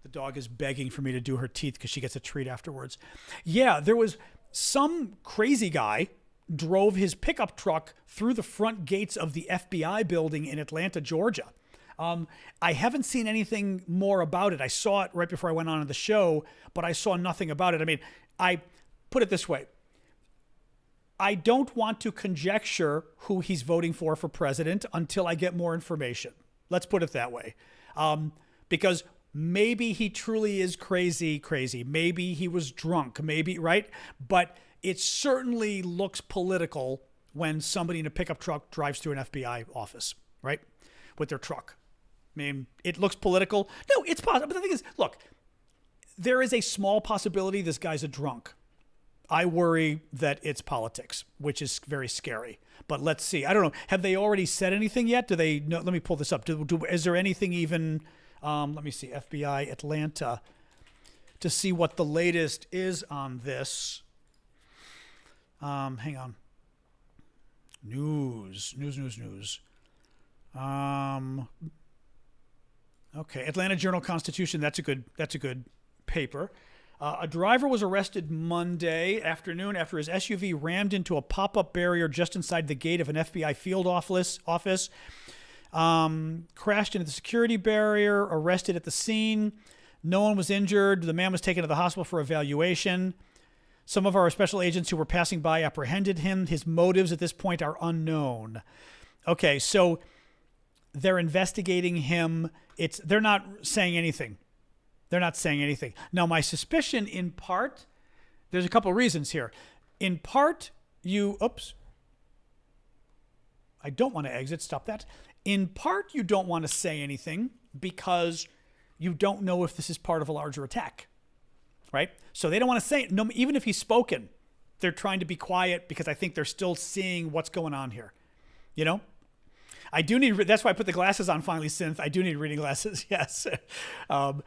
The dog is begging for me to do her teeth because she gets a treat afterwards. Yeah, there was some crazy guy drove his pickup truck through the front gates of the FBI building in Atlanta, Georgia. I haven't seen anything more about it. I saw it right before I went on to the show, but I saw nothing about it. I mean, I put it this way. I don't want to conjecture who he's voting for president until I get more information. Let's put it that way. Because maybe he truly is crazy. Maybe he was drunk, maybe, right? But it certainly looks political when somebody in a pickup truck drives through an FBI office, right? With their truck. I mean, it looks political. No, it's possible. But the thing is, look, there is a small possibility this guy's a drunk. I worry that it's politics, which is very scary. But let's see. I don't know. Have they already said anything yet? Do they? No, let me pull this up. Is there anything even? Let me see. FBI Atlanta to see what the latest is on this. Hang on. News. Okay, Atlanta Journal-Constitution. That's a good paper. A driver was arrested Monday afternoon after his SUV rammed into a pop-up barrier just inside the gate of an FBI field office. Crashed into the security barrier. Arrested at the scene. No one was injured. The man was taken to the hospital for evaluation. Some of our special agents who were passing by apprehended him. His motives at this point are unknown. Okay, so they're investigating him. They're not saying anything. Now, my suspicion, in part, there's a couple of reasons here. In part, I don't want to exit. Stop that. In part, you don't want to say anything because you don't know if this is part of a larger attack, right? So they don't want to say it. No, even if he's spoken, they're trying to be quiet because I think they're still seeing what's going on here. You know? I do need, that's why I put the glasses on finally, Synth. I do need reading glasses, yes. Anyway.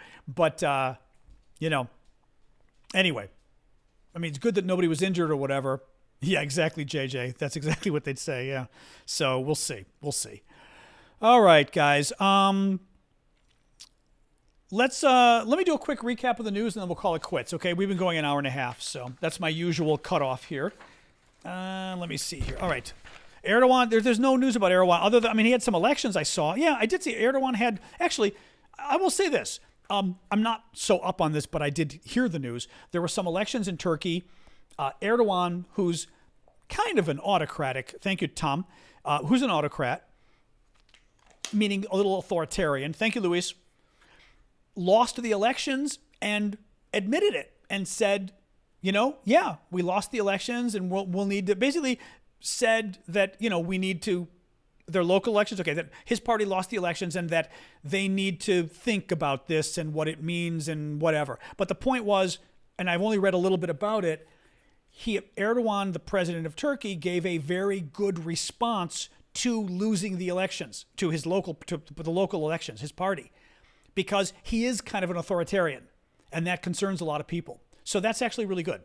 I mean, it's good that nobody was injured or whatever. Yeah, exactly, JJ. That's exactly what they'd say, yeah. So we'll see. All right, guys. Let me do a quick recap of the news and then we'll call it quits, okay? We've been going an hour and a half, so that's my usual cutoff here. Let me see here. All right. Erdogan, there's no news about Erdogan other than, he had some elections I saw. Yeah, I did see Erdogan had, actually, I will say this. I'm not so up on this, but I did hear the news. There were some elections in Turkey. Erdogan, who's kind of an autocratic, thank you, Tom, who's an autocrat, meaning a little authoritarian, thank you, Luis, lost the elections and admitted it and said, yeah, we lost the elections and we'll need to, basically said that, we need to, their local elections, okay, that his party lost the elections and that they need to think about this and what it means and whatever. But the point was, and I've only read a little bit about it, Erdogan, the president of Turkey, gave a very good response to losing the elections, to the local elections, his party, because he is kind of an authoritarian, and that concerns a lot of people. So that's actually really good.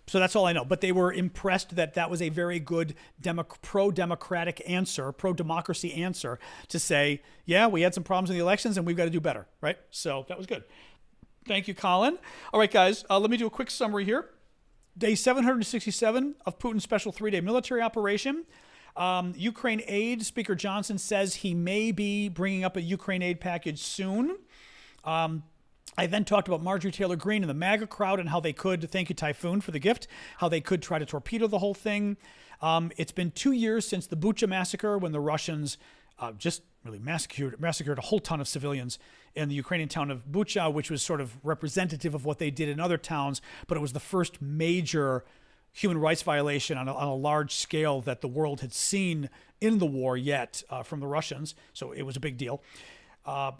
So that's all I know. But they were impressed that was a very good pro-democratic answer, pro-democracy answer to say, yeah, we had some problems in the elections and we've got to do better, right? So that was good. Thank you, Colin. All right, guys, let me do a quick summary here. Day 767 of Putin's special 3-day military operation. Ukraine aid, Speaker Johnson says he may be bringing up a Ukraine aid package soon. I then talked about Marjorie Taylor Greene and the MAGA crowd and how they could, thank you Typhoon for the gift, how they could try to torpedo the whole thing. It's been 2 years since the Bucha massacre when the Russians just really massacred a whole ton of civilians in the Ukrainian town of Bucha, which was sort of representative of what they did in other towns, but it was the first major human rights violation on a large scale that the world had seen in the war yet from the Russians, so it was a big deal.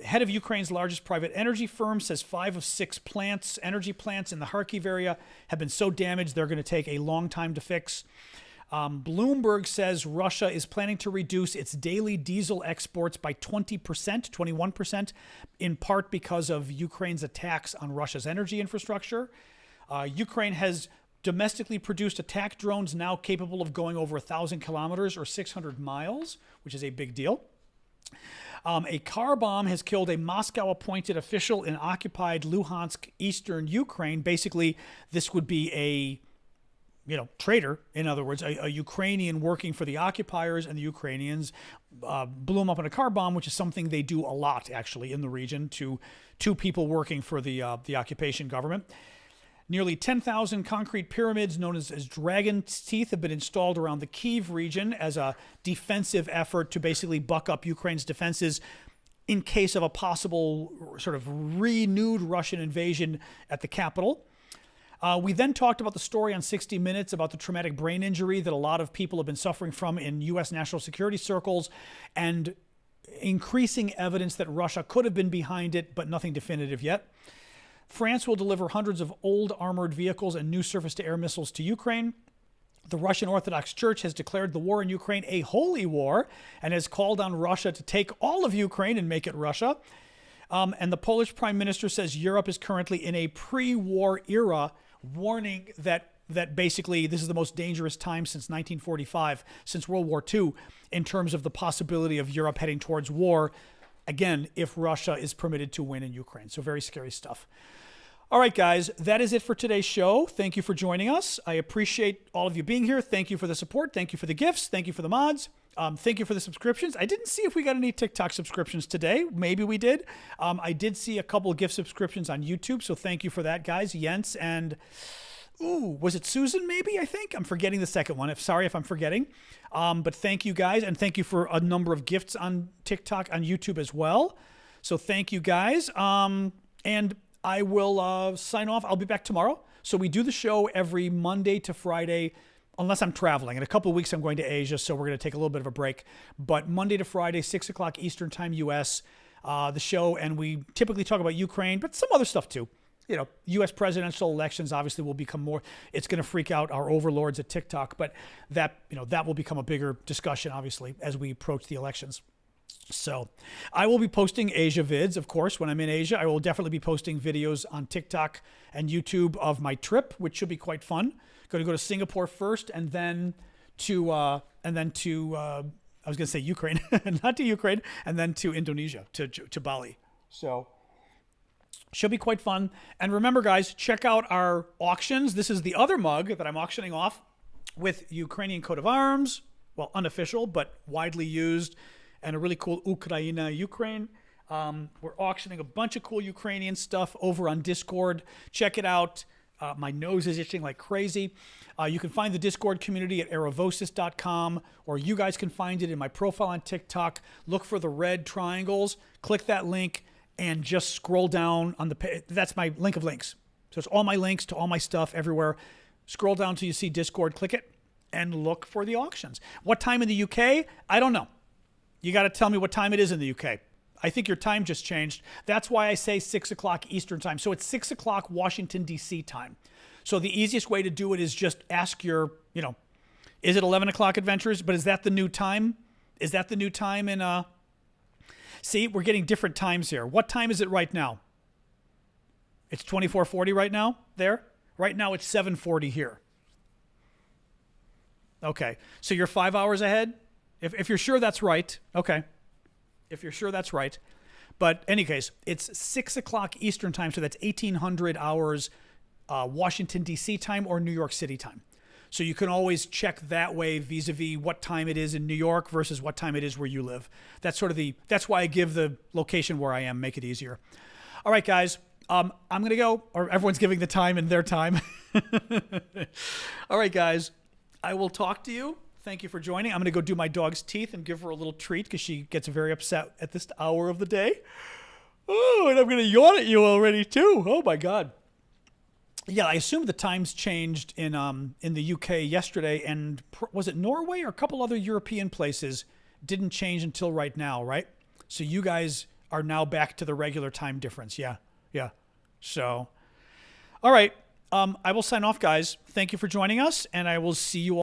Head of Ukraine's largest private energy firm says 5 of 6 energy plants in the Kharkiv area have been so damaged they're going to take a long time to fix. Bloomberg says Russia is planning to reduce its daily diesel exports by 20%, 21%, in part because of Ukraine's attacks on Russia's energy infrastructure. Ukraine has domestically produced attack drones now capable of going over 1,000 kilometers or 600 miles, which is a big deal. A car bomb has killed a Moscow-appointed official in occupied Luhansk, eastern Ukraine. Basically, this would be a traitor, in other words, a Ukrainian working for the occupiers, and the Ukrainians blew him up in a car bomb, which is something they do a lot, actually, in the region to people working for the occupation government. Nearly 10,000 concrete pyramids known as dragon's teeth have been installed around the Kyiv region as a defensive effort to basically buck up Ukraine's defenses in case of a possible sort of renewed Russian invasion at the capital. We then talked about the story on 60 Minutes about the traumatic brain injury that a lot of people have been suffering from in U.S. national security circles, and increasing evidence that Russia could have been behind it, but nothing definitive yet. France will deliver hundreds of old armored vehicles and new surface-to-air missiles to Ukraine. The Russian Orthodox Church has declared the war in Ukraine a holy war and has called on Russia to take all of Ukraine and make it Russia. And the Polish Prime Minister says Europe is currently in a pre-war era, warning that basically this is the most dangerous time since 1945, since World War II, in terms of the possibility of Europe heading towards war, again, if Russia is permitted to win in Ukraine. So very scary stuff. All right, guys, that is it for today's show. Thank you for joining us. I appreciate all of you being here. Thank you for the support. Thank you for the gifts. Thank you for the mods. Thank you for the subscriptions. I didn't see if we got any TikTok subscriptions today. Maybe we did. I did see a couple of gift subscriptions on YouTube, so thank you for that, guys. Jens and, was it Susan maybe, I think? I'm forgetting the second one. Sorry if I'm forgetting. But thank you, guys, and thank you for a number of gifts on TikTok, on YouTube as well. So thank you, guys. And I will sign off. I'll be back tomorrow. So we do the show every Monday to Friday, unless I'm traveling. In a couple of weeks, I'm going to Asia, so we're going to take a little bit of a break. But Monday to Friday, 6 o'clock Eastern Time, U.S., the show, and we typically talk about Ukraine, but some other stuff too. U.S. presidential elections obviously will become more, it's going to freak out our overlords at TikTok, but that will become a bigger discussion, obviously, as we approach the elections. So I will be posting Asia vids, of course, when I'm in Asia. I will definitely be posting videos on TikTok and YouTube of my trip, which should be quite fun. Going to go to Singapore first, and then to I was going to say Ukraine, not to Ukraine, and then to Indonesia, to Bali. So should be quite fun. And remember, guys, check out our auctions. This is the other mug that I'm auctioning off with Ukrainian coat of arms. Well, unofficial, but widely used, and a really cool Ukraine. We're auctioning a bunch of cool Ukrainian stuff over on Discord. Check it out. My nose is itching like crazy. You can find the Discord community at aravosis.com, or you guys can find it in my profile on TikTok. Look for the red triangles. Click that link and just scroll down on the page. That's my link of links. So it's all my links to all my stuff everywhere. Scroll down till you see Discord. Click it and look for the auctions. What time in the UK? I don't know. You got to tell me what time it is in the UK. I think your time just changed. That's why I say 6 o'clock Eastern time. So it's 6 o'clock Washington, D.C. time. So the easiest way to do it is just ask your, is it 11 o'clock Adventures? But is that the new time? Is that the new time in, see, we're getting different times here. What time is it right now? It's 24:40 right now there? Right now it's 7:40 here. Okay, so you're 5 hours ahead? If you're sure that's right, okay. If you're sure that's right. But in any case, it's 6 o'clock Eastern time, so that's 1800 hours Washington, D.C. time or New York City time. So you can always check that way vis-a-vis what time it is in New York versus what time it is where you live. That's sort of that's why I give the location where I am, make it easier. All right, guys, I'm going to go, or everyone's giving the time in their time. All right, guys, I will talk to you. Thank you for joining. I'm going to go do my dog's teeth and give her a little treat because she gets very upset at this hour of the day. Oh, and I'm going to yawn at you already too. Oh my God. Yeah, I assume the times changed in the UK yesterday, and was it Norway or a couple other European places didn't change until right now, right? So you guys are now back to the regular time difference. Yeah. So, all right. I will sign off, guys. Thank you for joining us, and I will see you all.